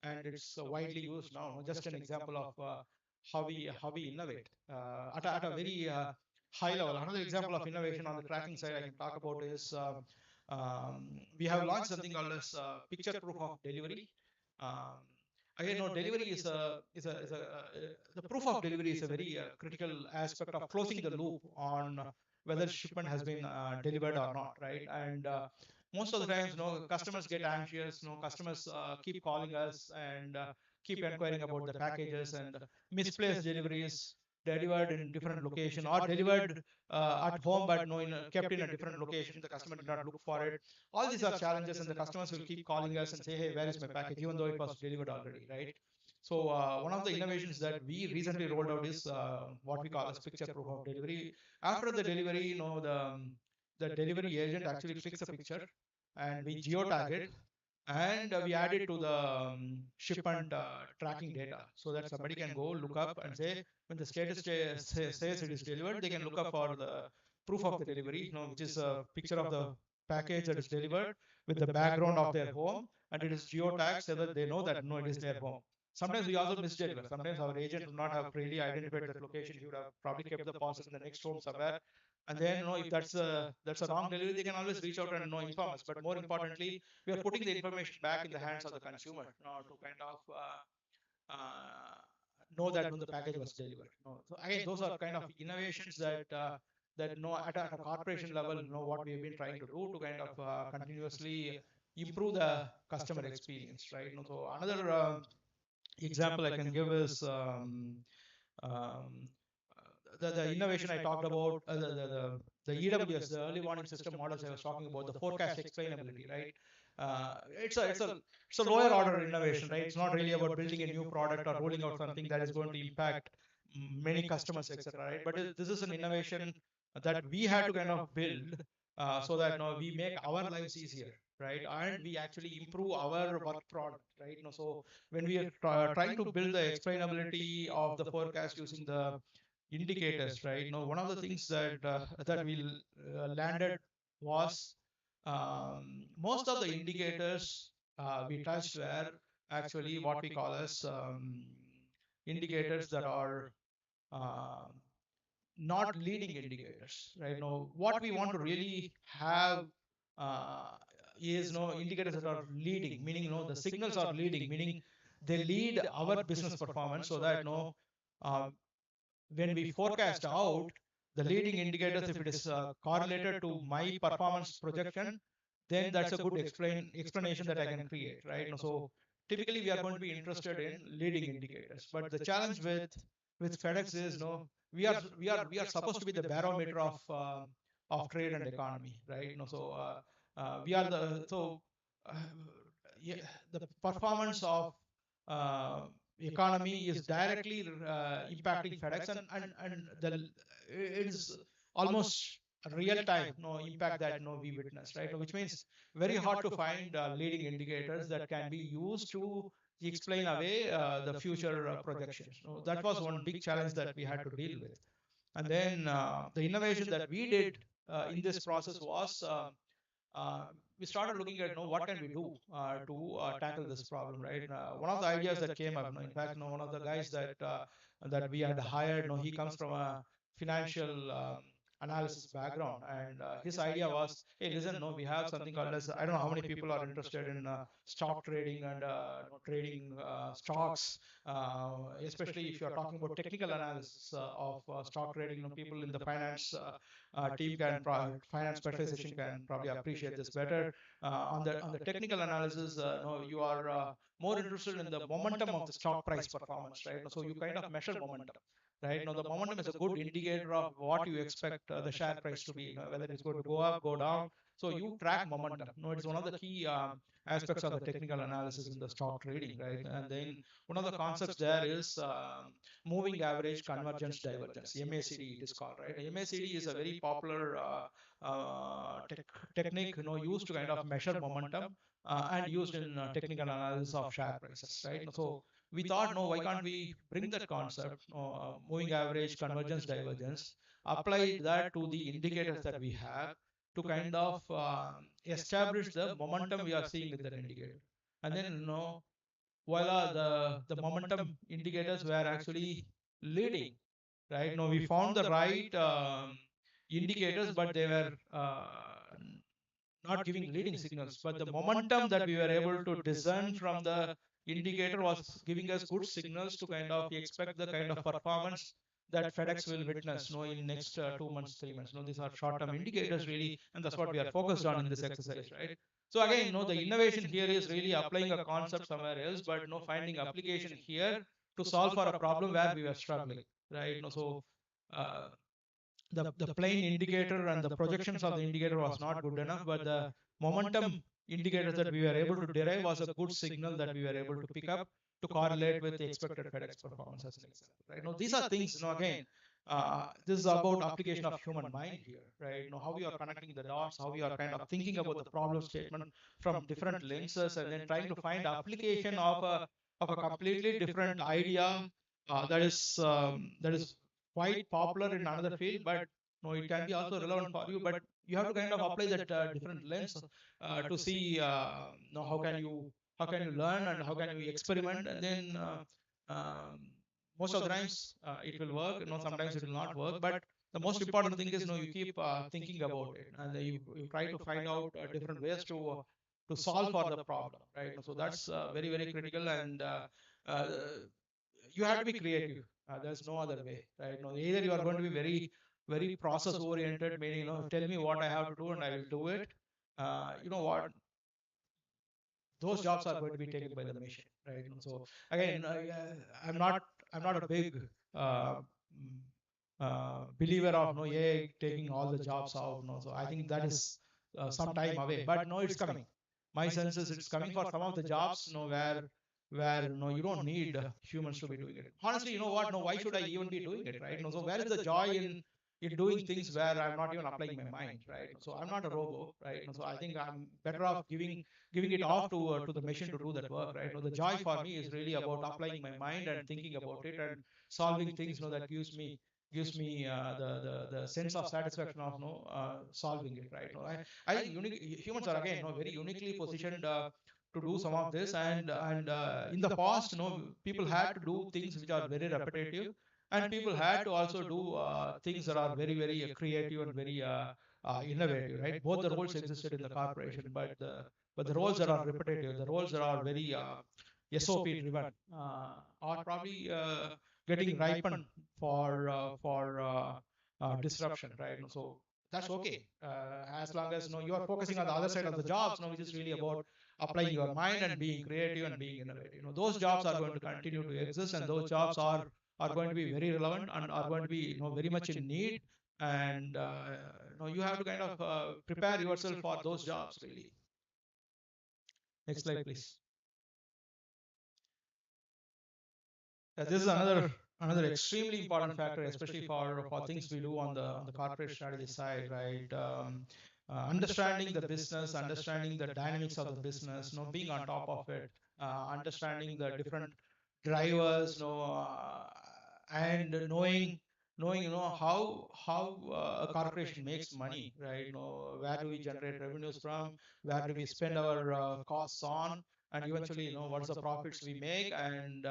And it's widely used now. Just an example of how we innovate at a very high level. Another example of innovation on the tracking side I can talk about is we have launched something called as picture proof of delivery. Um, Again, delivery is the proof of delivery is a very critical aspect of closing the loop on whether shipment has been delivered or not, right? And most of the times, customers get anxious. Customers keep calling us and keep inquiring about the packages, and misplaced deliveries delivered in different location, or delivered at home but kept in a different location. The customer did not look for it. All these are challenges, and the customers will keep calling us and say, hey, where is my package, even though it was delivered already, right? So one of the innovations that we recently rolled out is what we call as picture proof of delivery. After the delivery, the delivery agent actually clicks a picture, and we geotag it, and we add it to the shipment tracking data, so that somebody can go look up and say, when the status says it is delivered, they can look up for the proof of the delivery, which is a picture of the package that is delivered with the background of their home, and it is geotagged so that they know that it is their home. Sometimes we also misdeliver. Sometimes our agent would not have really identified that location. He would have probably kept the parcel in the next home somewhere. And then, if that's a wrong delivery, they can always reach out and inform us. But more importantly, we are putting the information back in the hands of the consumer, to kind of know that when the package was delivered. So again, those are kind of innovations that at a corporation level, what we have been trying to do to kind of continuously improve the customer experience, right? So another example I can give is um, the innovation I talked about, the EWS, the early warning system models I was talking about, the forecast explainability, right? It's a lower order innovation, right? It's not really about building a new product or rolling out something that is going to impact many customers, etc. Right? But this is an innovation that we had to kind of build so that we make our lives easier, right? And we actually improve our work product, right? So when we are trying to build the explainability of the forecast using the indicators, right? One of the things that we landed was most of the indicators we touched were actually what we call as indicators that are uh, not leading indicators, right? What we want to really have uh, is indicators that are leading, meaning the signals are leading, meaning they lead our business performance, so that uh, when we forecast out the leading indicators, if it is correlated to my performance projection, then that's a good explanation that I can create, right? So typically we are going to be interested in leading indicators, but the challenge with FedEx is we are supposed to be the barometer of trade and economy, right? We are the so uh, yeah, the performance of uh, economy is directly impacting FedEx, and it is almost real time impact that we witness, right? Which means very hard to find leading indicators that can be used to explain away the future projections. That was one big challenge that we had to deal with. And then the innovation that we did in this process was uh, we started looking at what can we do to tackle this problem, right? One of the ideas that came up, in fact, one of the guys that we had hired, he comes from a financial analysis background, and his idea was, hey, listen, we have something called as, I don't know how many people are interested in stock trading and trading stocks, especially if you are talking about technical analysis of stock trading. People in the finance team finance specialization can probably appreciate this better. On the technical analysis, you are more interested in the momentum of the stock price performance, right? So you kind of measure momentum, right? Now the momentum is a good indicator of what you expect the share price to be, whether it's going to go up, go down. So you track momentum. It's one of the key aspects of the technical analysis in the stock trading, right? And then one of the concepts there is moving average convergence divergence, MACD it is called, right? MACD is a very popular technique used to kind of measure momentum and used in technical analysis of share prices, right? So we thought, no, why can't we bring that concept, moving average convergence divergence, apply that to the indicators that we have to kind of establish the momentum we are seeing in that indicator. And then voila, the momentum indicators were actually leading, right? We found the right indicators, but they were not giving leading signals, but the momentum that we were able to discern from the indicator was giving us good signals to kind of expect the kind of performance that FedEx will witness in next 2 months, 3 months. These are short-term indicators really, and that's what we are focused on in this exercise, right? So again, the innovation here is really applying a concept somewhere else, but finding application here to solve for a problem where we were struggling, right? So uh, the plain indicator and the projections of the indicator was not good enough, but the momentum indicators that we were able to derive was a good signal that we were able to pick up to correlate with the expected FedEx performance, as an example, right? These are things, again, this is about application of human mind here, right? How you are connecting the dots, how you are kind of thinking about the problem statement from different lenses, and then trying to find application of a completely different idea that is quite popular in another field, but it can be also relevant for you. But you have to kind of apply that different lens to see how can you learn and how can you experiment, and then most of the times it will work. Sometimes it will not work, but the most important thing is you keep thinking about it, and you try to find out different ways to solve for the problem, right? So that's very very critical, and uh, you have to be creative. There's no other way, right? Either you are going to be very very process oriented, meaning tell me what I have to do and I will do it. You know what those jobs are going to be taken by the machine, right? So again, I'm not I'm not a big uh, believer of no AI taking all the jobs out. No, so I think that is some time away, but no, it's coming. My sense is it's coming for some of the jobs, where you don't need humans to be doing it. Honestly, you know what? No, why should I even be doing it, right? No, so where is the joy in doing things where I'm not even applying my mind, right? So I'm not a robo, right? So I think I'm better off giving it off to the machine to do that work, right? The joy for me is really about applying my mind and thinking about it and solving things, that gives me the sense of satisfaction of solving it, right? I think humans are again very uniquely positioned to do some of this, and in the past, people had to do things which are very repetitive, and people had to also do things that are very very creative and very innovative, right? Both the roles existed in the corporation, but the roles that are repetitive, the roles that are very SOP driven, are probably getting ripened for disruption, right? So that's okay, as long as you are focusing on the other side of the jobs, which is really about applying your mind and being creative and being innovative. Those jobs are going to continue to exist, and those jobs are going to be very relevant and are going to be very much in need. And you have to kind of prepare yourself for those jobs, really. Next slide, please. This is another extremely important factor, especially for things we do on the corporate strategy side, right? Understanding the business, understanding the dynamics of the business, being on top of it, understanding the different drivers, and knowing how a corporation makes money, right? Where do we generate revenues from? Where do we spend our costs on? And eventually, what's the profits we make? And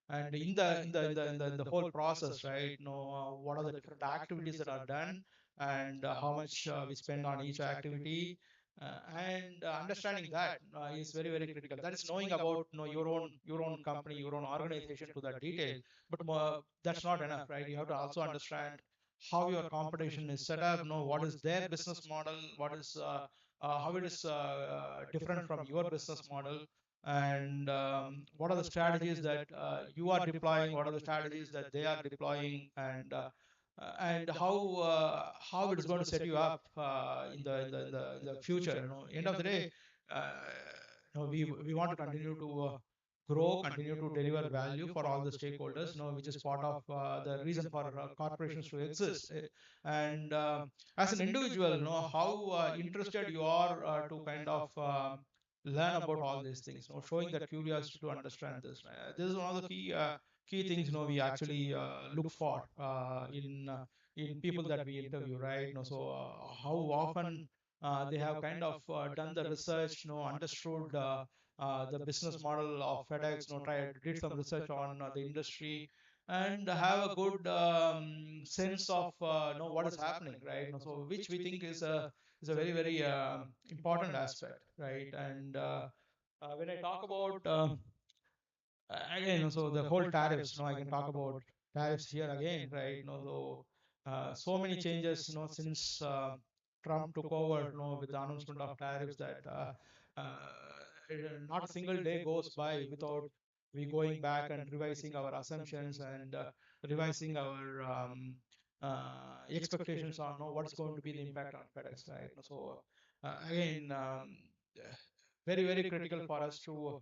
in the whole process, right? What are the different activities that are done, and how much we spend on each activity, and understanding that is very very critical. That is knowing about your own company, your own organization to that detail. But that's not enough, right? You have to also understand how your competition is set up, what is their business model, what is how it is different from your business model, and what are the strategies that you are deploying, what are the strategies that they are deploying, and how it is going to set you up in the future. End of the day, uh, we want to continue to grow, continue to deliver value for all the stakeholders, which is part of the reason for corporations to exist. And as an individual, how interested you are to kind of learn about all these things, showing that curiosity to understand this. This is one of the key things we actually look for in people that we interview, right? So how often they have kind of done the research, understood the business model of FedEx, did some research on the industry, and have a good sense of what is happening, right? So which we think is a very very important aspect, right? And when I talk about again, so the whole tariffs, I can talk about tariffs here again, right? So so many changes, since Trump took over, with the announcement of tariffs, that not a single day goes by without we going back and revising our assumptions and revising our expectations on what's going to be the impact on FedEx, right? So again, very very critical for us to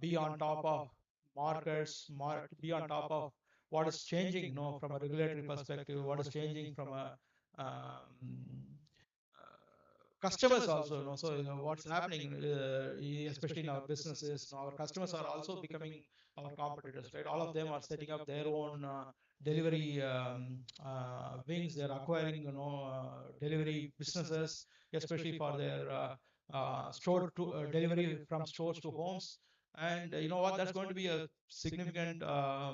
be on top of markets, be on top of what is changing, from a regulatory perspective, what is changing from a customers also, so what's happening, especially in our businesses. Our customers are also becoming our competitors, right? All of them are setting up their own delivery wings. They're acquiring delivery businesses, especially for their store to delivery from stores to homes. And you know what, that's going to be a significant uh,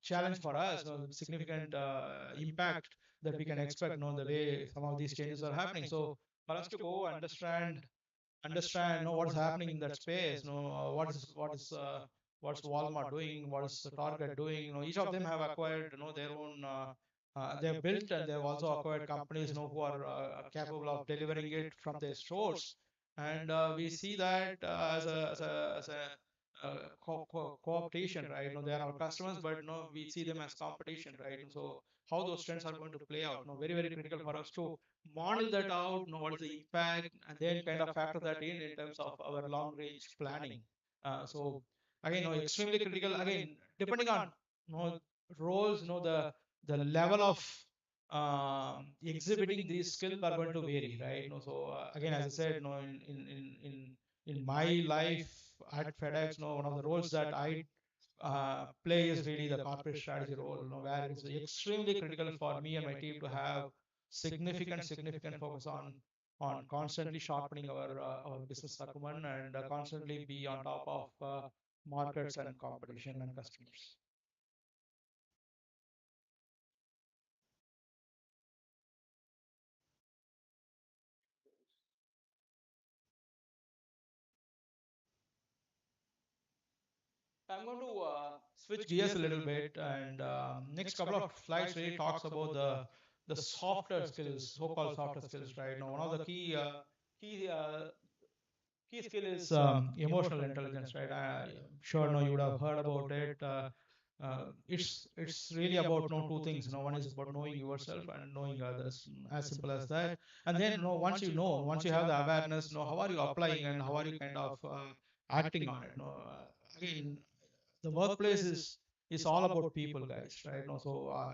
challenge for us, significant impact that we can expect, the way some of these changes are happening. So for us to go understand what's happening in that space, what's Walmart doing, what is Target doing. Each of them have acquired their own they've built, and they've also acquired companies who are capable of delivering it from their stores. and we see that co-optation, right? No, they are our customers, but no, we see them as competition, right? So how those trends are going to play out, no, very very critical for us to model that out, know what is the impact, and then kind of factor that in terms of our long range planning. So again, no, extremely critical. Again, depending on no roles, no, the level of exhibiting these skills are going to vary, right? No, so again, as I said, no, in my life at FedEx, no, one of the roles that I play is really the corporate strategy role, you know, where it's extremely critical for me and my team to have significant focus on constantly sharpening our business acumen and constantly be on top of markets and competition and customers. I'm going to switch gears a little bit, and next couple of slides really talks about the softer skills, so-called softer skills, right? Now, one of the key key skill is emotional intelligence, right? I'm sure no, you would have heard about it. It's really about no two things. You know, one is about knowing yourself and knowing others, as simple as that. And then you know, once you have the awareness, know how are you applying and how are you kind of acting on it. No, again, the workplace is all about people, guys, right? No, so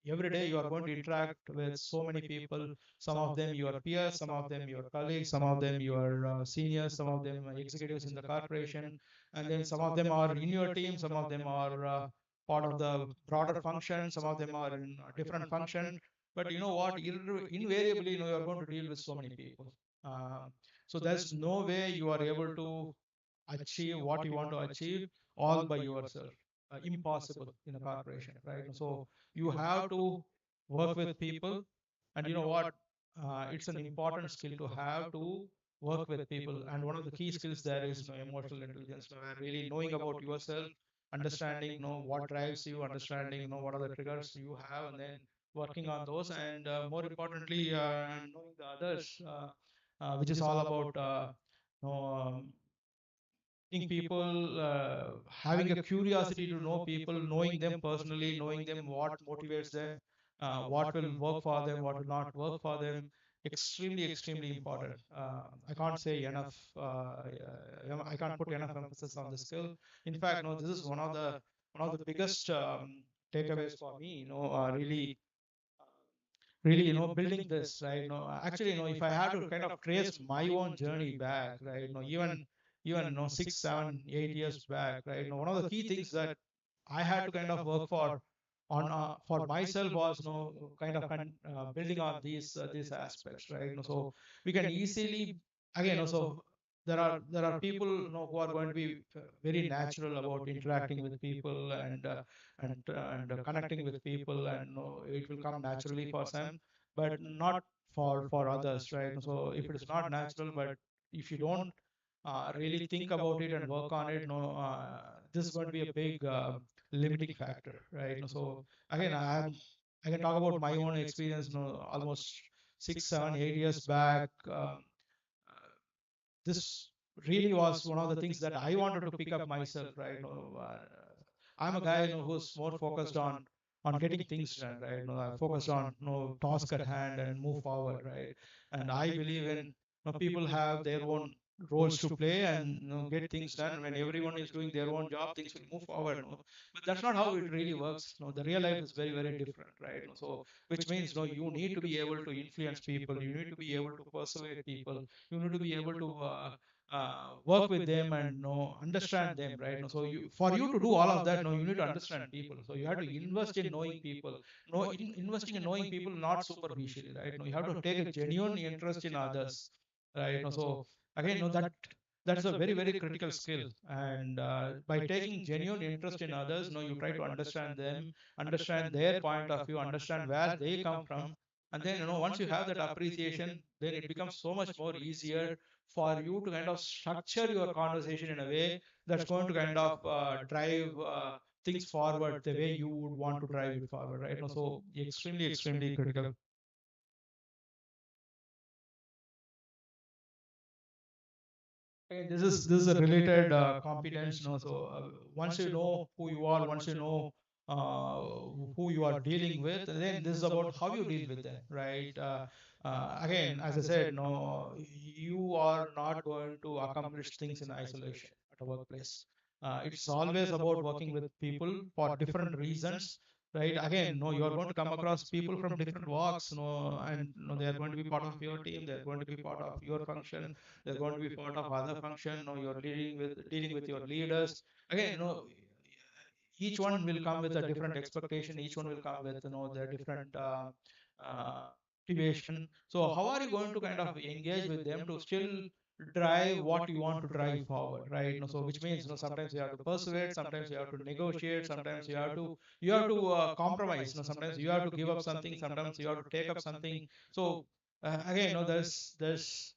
every day you are going to interact with so many people, some of them your peers, some of them your colleagues, some of them your seniors, some of them executives in the corporation, and then some of them are in your team, some of them are part of the broader function, some of them are in a different function. But you know what, invariably, you know, you are going to deal with so many people. So there's no way you are able to achieve what you want to achieve all by yourself. Impossible in a corporation, right? So you have to work with people, and you know what? It's an important skill to have to work with people. And one of the key skills there is, you know, emotional intelligence, where really knowing about yourself, understanding, you know, what drives you, understanding, you know, what are the triggers you have, and then working on those, and more importantly, knowing the others, which is all about you know, meeting people, having a curiosity to know people, knowing them personally, knowing them what motivates them, what will work for them, what will not work for them. Extremely important. I can't say enough. I can't put enough emphasis on the skill. In fact, no, this is one of the biggest takeaways for me. You know, really, you know, building this, right? No, actually, you know, if I had to kind of trace my own journey back, right? No, even you know, 6 7 8 years back, right? No, one of the key things that I had to kind of work for myself was, you know, kind of building on these aspects, right? No, so we can easily, again, you know, so there are people, you know, who are going to be very natural about interacting with people and connecting with people, and you know, it will come naturally for some, but not for others, right? So if it is not natural, but if you don't really think about it and work on it, no, this is going to be a big limiting factor, right? So again, I can talk about my own experience, you know, almost 6 7 8 years back. This really was one of the things that I wanted to pick up myself, right? I'm a guy, you know, who's more focused on getting things done, right? You know, I focused on, you know, task at hand and move forward, right? And I believe in, you know, people have their own roles to play and, you know, get things done. When everyone is doing their own job, things will move forward. You know? But that's not how it really works. You know, the real life is very different, right? So which means, you know, you need to be able to influence people. You need to be able to persuade people. You need to be able to work with them and, you know, understand them, right? So you, for you to do all of that, no, you need to understand people. So you have to invest in knowing people. No, investing in knowing people not superficially, right? No, you have to take a genuine interest in others, right? So again, no, that's a very critical skill. And by taking genuine interest in others, no, you try to understand them, understand their point of view, understand where they come from, and then, you know, once you have that appreciation, then it becomes so much more easier for you to kind of structure your conversation in a way that's going to kind of drive things forward the way you would want to drive it forward, right? So extremely critical. again, this is a related competence. No, so once you know who you are, once you know uh, who you are dealing with, then this is about how you deal with them, right? Again, as I said, no, you are not going to accomplish things in isolation at a workplace. It's always about working with people for different reasons, right? Again, no, you are going to come across people from different walks, no, and no, they are going to be part of your team, they are going to be part of your function, they're going to be part of other function, or you're dealing with your leaders. Again, each one will come with a different expectation, each one will come with their different uh, motivation. So how are you going to kind of engage with them to still drive what you want to drive forward, right? So which means sometimes you have to persuade, sometimes you have to negotiate, sometimes you have to compromise, sometimes you have to give up something, sometimes you have to take up something. So again, there's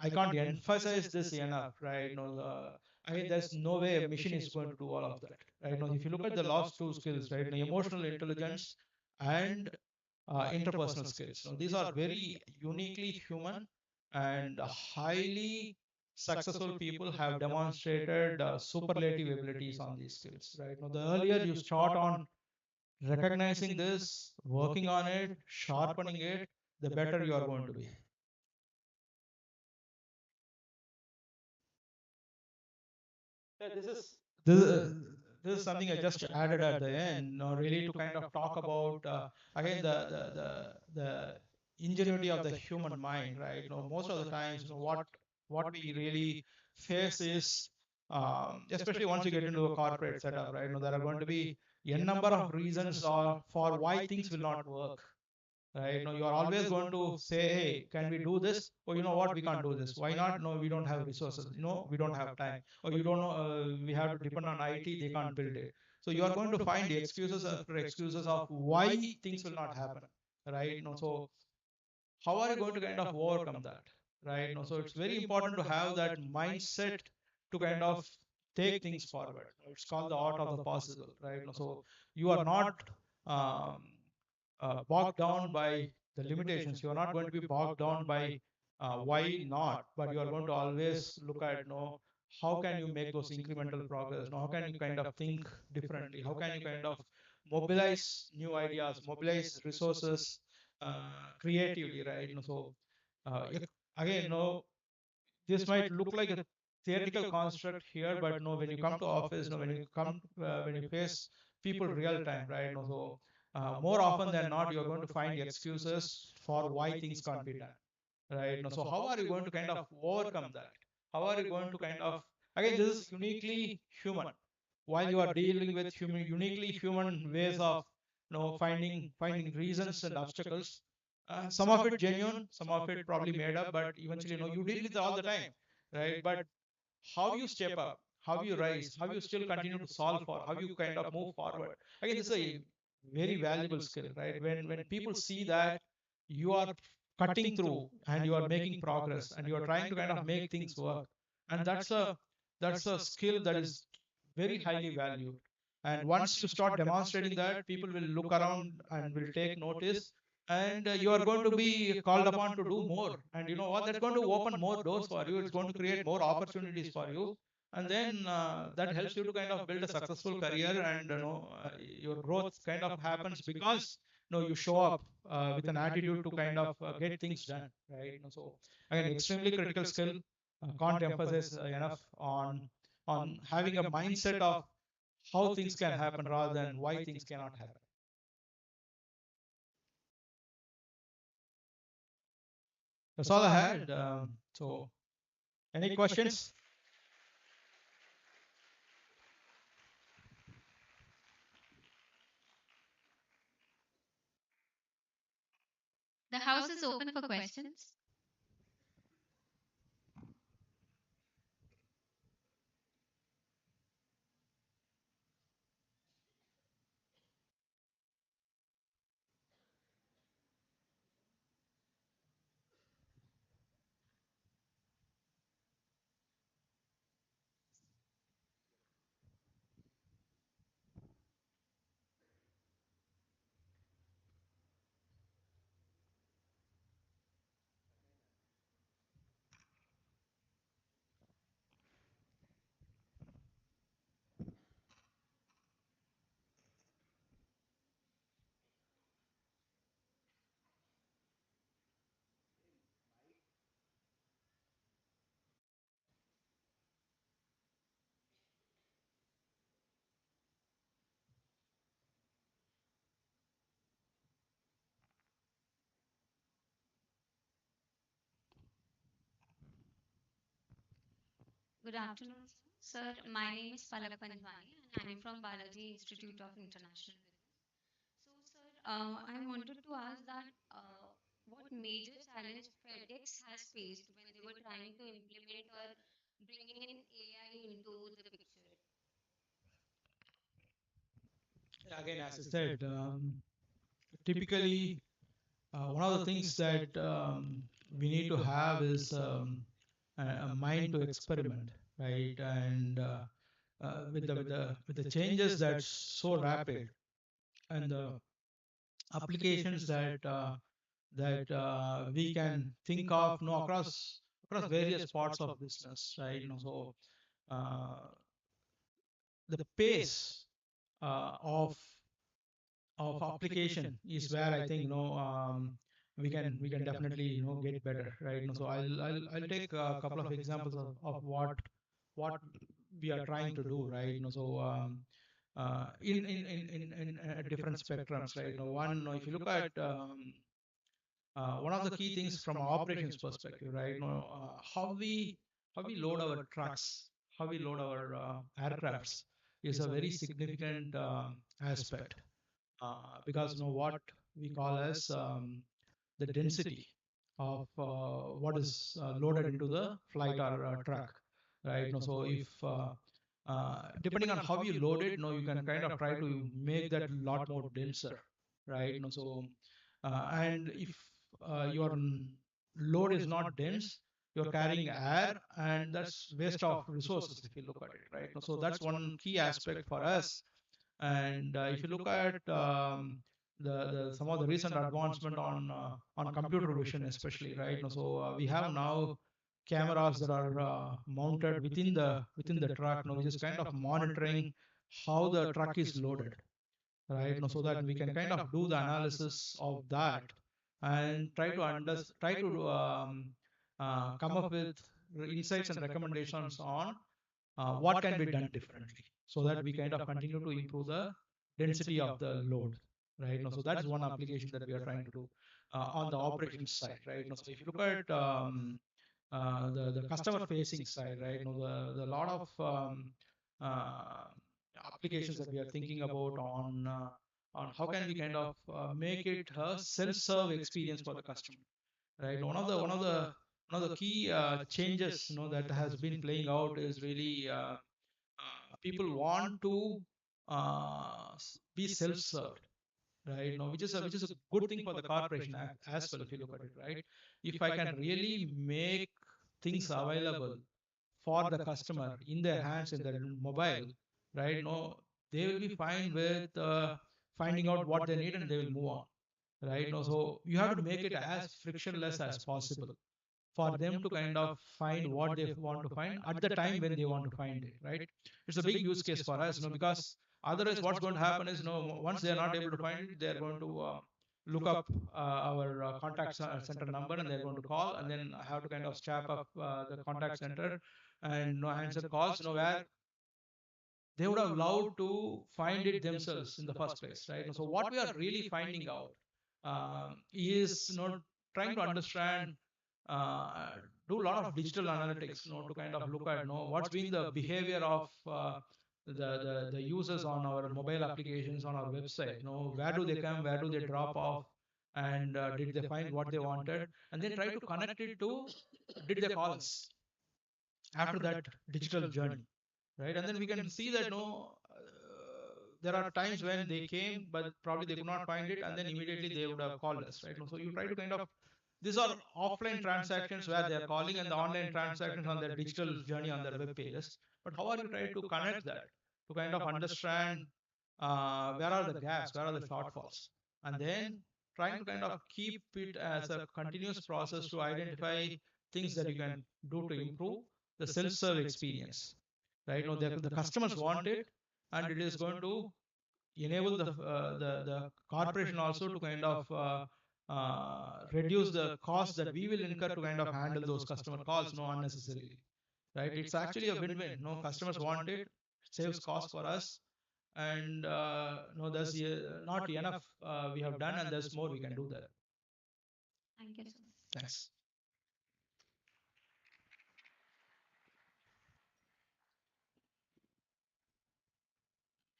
I can't emphasize this enough, right? Again, there's no way a machine is going to do all of that, right? If you look at the last two skills, right, emotional intelligence and interpersonal skills, these are very uniquely human and highly successful people have demonstrated superlative abilities on these skills, right? The earlier you start on recognizing this, working on it, sharpening it, the better you are going to be. Yeah, this is something I just added at the end, really to kind of talk about again the ingenuity of the human mind, right? Most of the times, what we really face is, especially once you get into a corporate setup, right? There are going to be a number of reasons for why things will not work, right? You are always going to say, hey, can we do this? Or what, we can't do this. Why not? No, we don't have resources, we don't have time. Or you don't know, we have to depend on IT, they can't build it. So you are going to find excuses after excuses of why things will not happen, right? So how are you going to kind of overcome that, right? So it's very important to have that mindset to kind of take things forward. It's called the art of the possible, right? So you are not um, bogged down by the limitations. You are not going to be bogged down by why not, but you are going to always look at how can you make those incremental progress. How can you kind of think differently? How can you kind of mobilize new ideas, mobilize resources creatively, right? So again, this might look like a theoretical construct here, but no, when you come to office, no, when you face people real time, right? So more often than not, you're going to find excuses for why things can't be done, right? So how are you going to kind of overcome that? How are you going to kind of, again, this is uniquely human. While you are dealing with uniquely human ways of finding reasons and obstacles, some of it genuine, some of it probably made up, but eventually you deal with it all the time, right? But how you step up, how you rise, how you still continue to solve for, how you kind of move forward. Again, this is a very valuable skill, right? When people see that you are cutting through and you are making progress and you are trying to kind of make things work, and that's a skill that is very highly valued. And once you start demonstrating that, people will look around and will take notice, and you are going to be called upon to do more. And you know what? That's going to open more doors for you. It's going to create more opportunities for you. And then that helps you to kind of build a successful career, and your growth kind of happens because you show up with an attitude to kind of get things done, right? So again, extremely critical skill. Can't emphasize enough on having a mindset of how things can happen rather than why things cannot happen. That's all I had. So, any questions? The house is open for questions. Good afternoon, sir. My name is Palak Panjwani and I'm from Balaji Institute of International Business. So, sir, I wanted to ask that what major challenge FedEx has faced when they were trying to implement or bringing in AI into the picture? Again, as I said, typically one of the things that we need to have is a mind to experiment, right? And with the changes that's so rapid and the applications that we can think of, across various parts of business, right? So uh, the pace of application is where I think we can definitely get better, right? So I'll take a couple of examples of what we are trying to do, right? So in different spectrums, right? One, if you look at one of the key things from an operations perspective, right? How we load our trucks, how we load our aircrafts is a very significant aspect, because what we call as the density of what is loaded into the flight or truck, right? So if depending on how you load it, you can kind of try to make that lot more denser, right? So and if your load is not dense, you're carrying air, and that's waste of resources if you look at it, right? So that's one key aspect for us. And if you look at the some of the recent advancement on computer vision, especially, right? So we have now cameras that are mounted within the truck, which is kind of monitoring how the truck is loaded, right? So that we can kind of do the analysis of that and try to come up with insights and recommendations on what can be done differently, so that we kind of continue to improve the density of the load, right? So that's one application that we are trying to do on the operations side, right? So if you look at the customer facing side, right? The lot of uh, applications that we are thinking about on how can we kind of make it a self-serve experience for the customer, right? One of the key changes that has been playing out is really people want to be self-served, right? Which is a good thing for the corporation as well, if you look at it, right? If I can really make things available for the customer in their hands, in their mobile, right? They will be fine with finding out what they need and they will move on, right? So you have to make it as frictionless as possible for them to kind of find what they want to find at the time when they want to find it, right? It's a big use case for us, because otherwise what's going to happen is, once they are not able to find it, they are going to look up our contact center number, and they're going to call, and then I have to kind of strap up the contact center and answer calls, where they would have loved to find it themselves in the first place, right? So what we are really finding out is, trying to understand, uh, do a lot of digital analytics, to kind of look at, what's been the behavior of the users on our mobile applications, on our website. Where do they come, where do they drop off, and did they find what they wanted, and then try to connect it to, did they call us after that digital journey, right? And then we can see that, there are times when they came, but probably they could not find it, and then immediately they would have called us, right? So you try to kind of, these are offline transactions where they are calling, and the online transactions on their digital journey on their web pages. But how are you trying to connect that to kind of understand where are the gaps, where are the shortfalls, and then trying to kind of keep it as a continuous process to identify things that you can do to improve the self-serve experience, right? The customers want it, and it is going to enable the corporation also to kind of reduce the cost that we will incur to kind of handle those customer calls, no, unnecessarily, right? It's actually a win-win. No, customers want it, saves cost for us, and no, there's not enough we have done, and there's more we can do there. Thank you, sir. Thanks.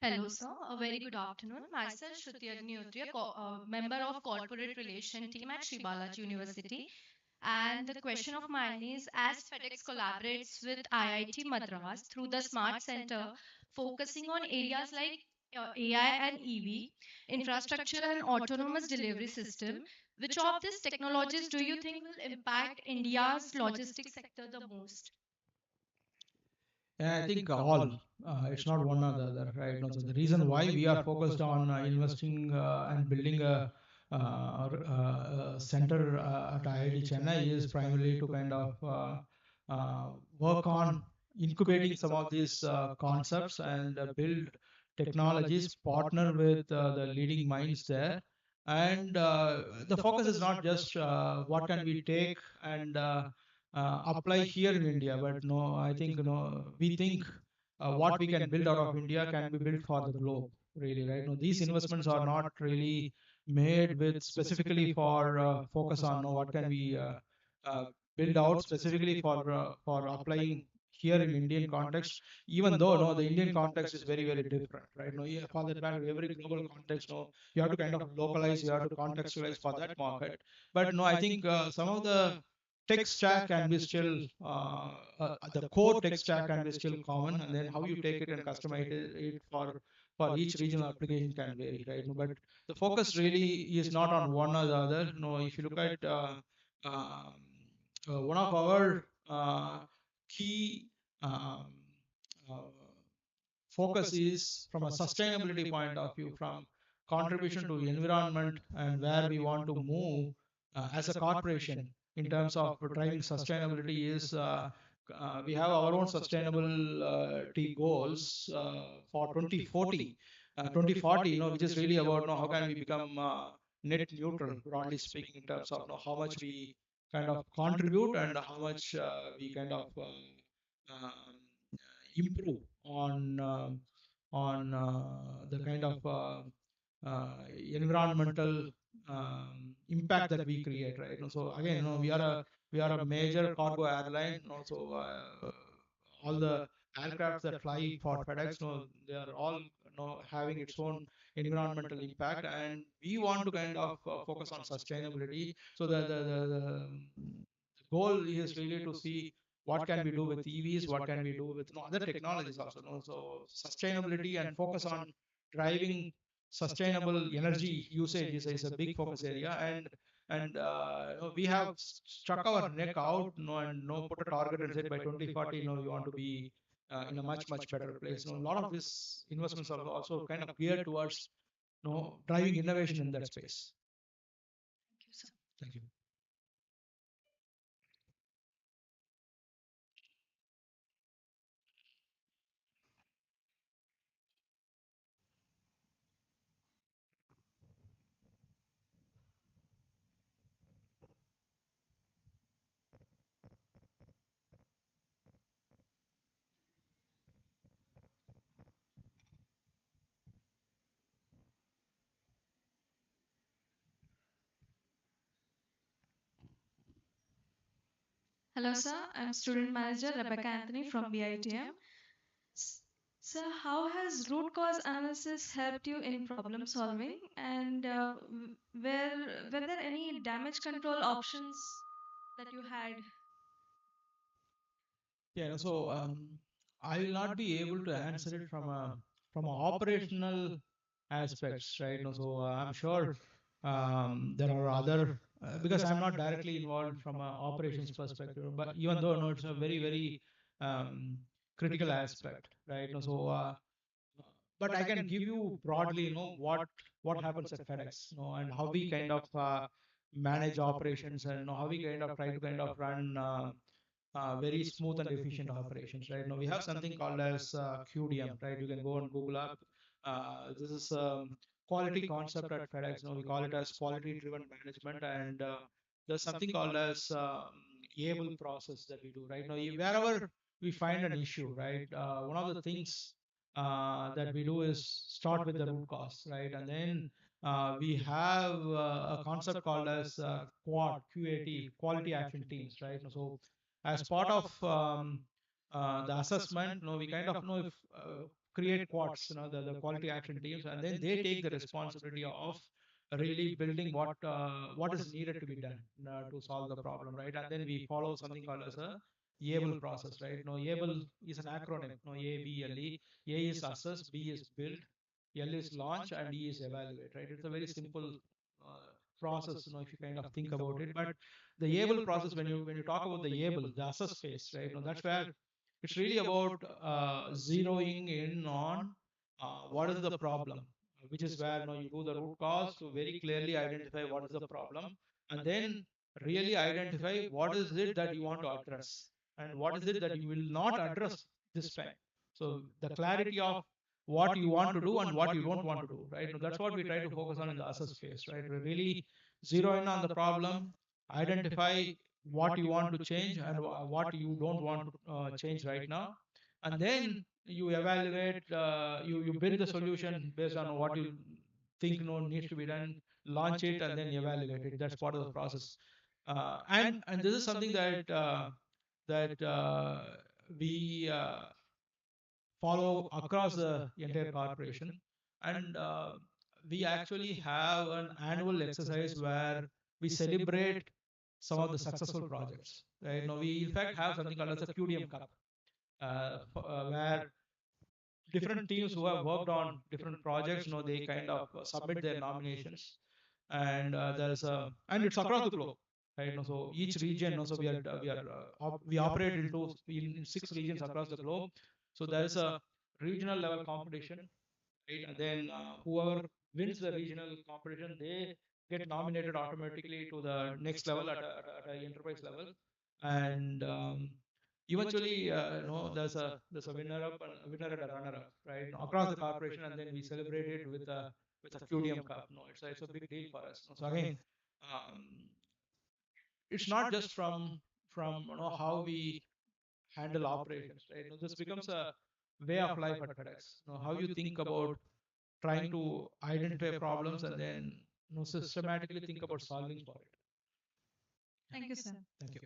Hello, sir. A very good afternoon. Myself, Shruti Agnihotri, member of Corporate Relation Team at Sri Balaji University. And the question of mine is, as FedEx collaborates with IIT Madras through the Smart Center, focusing on areas like AI and EV, infrastructure and autonomous delivery system, which of these technologies do you think will impact India's logistics sector the most? Yeah, I think all. It's not one or the other, right? No, so the reason why we are focused on investing and building a center at IIT Chennai is primarily to kind of work on incubating some of these concepts and build technologies, partner with the leading minds there. And the focus is not just what can we take and apply here in India. But no, I think we think what we can build out of India can be built for the globe. Really, right? No, these investments are not really made with specifically for focus on what can we uh, build out specifically for applying here in Indian context. Even though no, the Indian context is very different, right? No, yeah, for that matter, every global context, no, you have to kind of localize, you have to contextualize for that market. But no, I think some of the tech stack can be still the core tech stack can be still common, and then how you take it and customize it for each regional application can vary, right? No, but the focus really is not on one or the other. No, if you look at um, one of our key um, uh, focus is from a sustainability point of view, from contribution to environment and where we want to move as a corporation in terms of driving sustainability is we have our own sustainability goals for 2040 2040, which is really about how can we become net neutral, broadly speaking, in terms of how much we kind of contribute and how much we kind of um, improve on the kind of uh, environmental impact that we create, right? So again, we are a major cargo airline. Also, all the aircrafts that fly for FedEx, they are all having its own environmental impact, and we want to kind of focus on sustainability. So the goal is really to see what can we do with EVs, what can we do with other technologies also. So sustainability and focus on driving sustainable energy usage is a big focus area, and we have struck our neck out, and put a target and said by 2040, we want to be in a much better place. A lot of these investments are also kind of geared towards driving innovation in that space. Thank you, sir. Thank you. Hello, sir. I'm student manager Rebecca Anthony from BITM. Sir, how has root cause analysis helped you in problem solving? And were there any damage control options that you had? Yeah, so I will not be able to answer it from a operational aspects, right? So I'm sure there are other because I'm not directly involved from an operations perspective, but even though it's a very um, critical aspect, right? So but I can give you broadly, what happens at FedEx, and how we kind of manage operations, and how we kind of try to kind of run very smooth and efficient operations, right? Now we have something called as QDM, right? You can go and Google up. This is quality concept at FedEx. Now we call it as quality driven management, and there's something called as able process that we do, right? Now wherever we find an issue, right? One of the things that we do is start with the root cause, right? And then we have a concept called as quad QAT, quality action teams, right? So as part of the assessment, we kind of know if create quads, the quality action teams, and then they take the responsibility of really building what is needed to be done to solve the problem, right? And then we follow something called as a able process, right? Able is an acronym. ABLE. A is assess, B is build, L is launch, and E is evaluate, right? It's a very simple uh, process, if you kind of think about it. But the able process, when you talk about the able, the assess phase, right? That's where it's really about zeroing in on what is the problem, which is where you do the root cause to very clearly identify what is the problem, and then really identify what is it that you want to address and what is it that you will not address this time. So the clarity of what you want to do and what you don't want to do, right? That's what we try to focus on in the assess phase, right? We really zero in on the problem, identify what you want to change and what you don't want to change right now, and then you evaluate, you build the solution based on what you think needs to be done, launch it, and then evaluate it. That's part of the process. And this is something that we follow across the entire corporation. And we actually have an annual exercise where we celebrate some of the successful projects. Right now, we in fact have something called as a QDM Cup, where different teams who have worked on different projects, they kind of submit their nominations, and and it's across the globe, right? So each region, so we operate in 6 regions across the globe. So there is a regional level competition, right? And then whoever wins the regional competition, they get nominated automatically to the next level at a enterprise level, and eventually, there's a winner up and a winner and a runner up, right? Across the corporation, and then we celebrate it with a QDM Cup. No, it's a big deal for us. So again, um, it's not just from how we handle operations, right? This becomes a way of life at FedEx. How you think about trying to identify problems and then systematically think about solving for it. Thank you, sir. Thank you.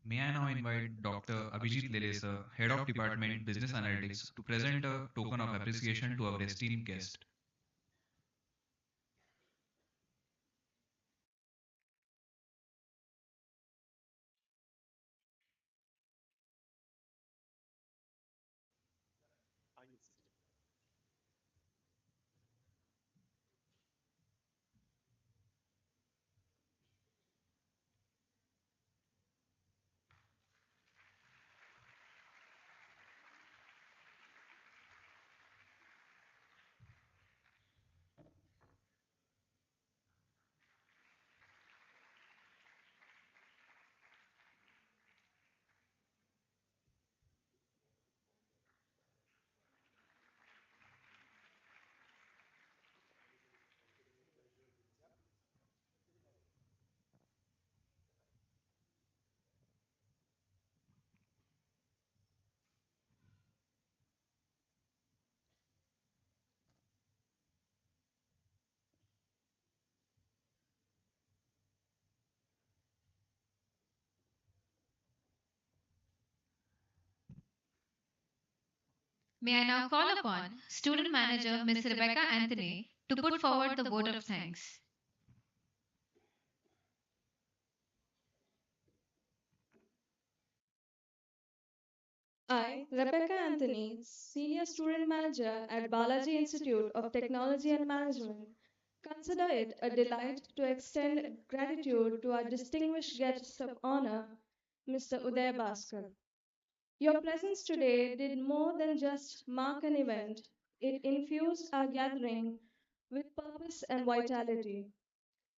May I now invite Dr. Abhijit Lelesa, Head of Department Business Analytics, to present a token of appreciation to our esteemed guest. May I now call upon Student Manager Ms. Rebecca Anthony to put forward the vote of thanks. I, Rebecca Anthony, Senior Student Manager at Balaji Institute of Technology and Management, consider it a delight to extend gratitude to our distinguished guest of honor, Mr. Udhaya Baskar. Your presence today did more than just mark an event, it infused our gathering with purpose and vitality,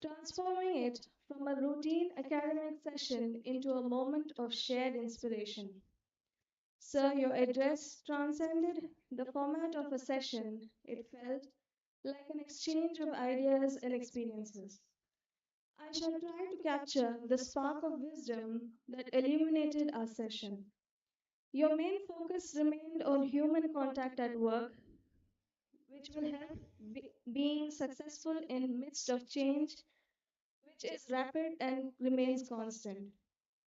transforming it from a routine academic session into a moment of shared inspiration. Sir, your address transcended the format of a session. It felt like an exchange of ideas and experiences. I shall try to capture the spark of wisdom that illuminated our session. Your main focus remained on human contact at work, which will help being successful in midst of change, which is rapid and remains constant.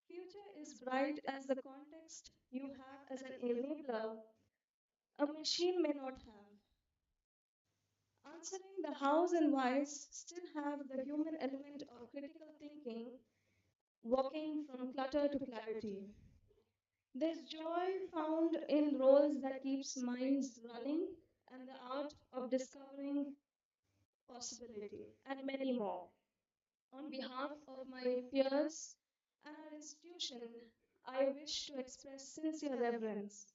Future is bright as the context you have as an enabler a machine may not have. Answering the hows and whys still have the human element of critical thinking, walking from clutter to clarity. There's joy found in roles that keeps minds running and the art of discovering possibility and many more. On behalf of my peers and our institution, I wish to express sincere reverence.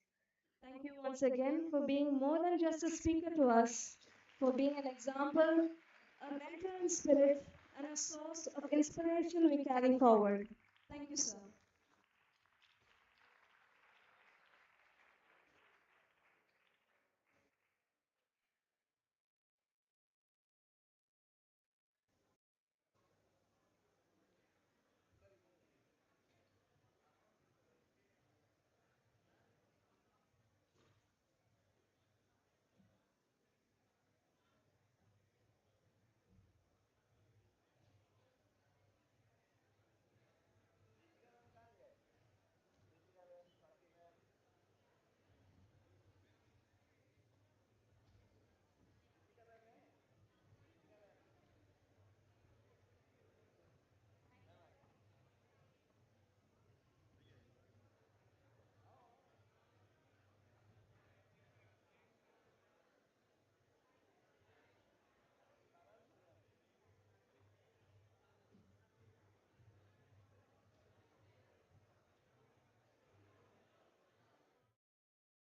Thank you once again for being more than just a speaker to us, for being an example, a mentor in spirit, and a source of inspiration we carry forward. Thank you, sir.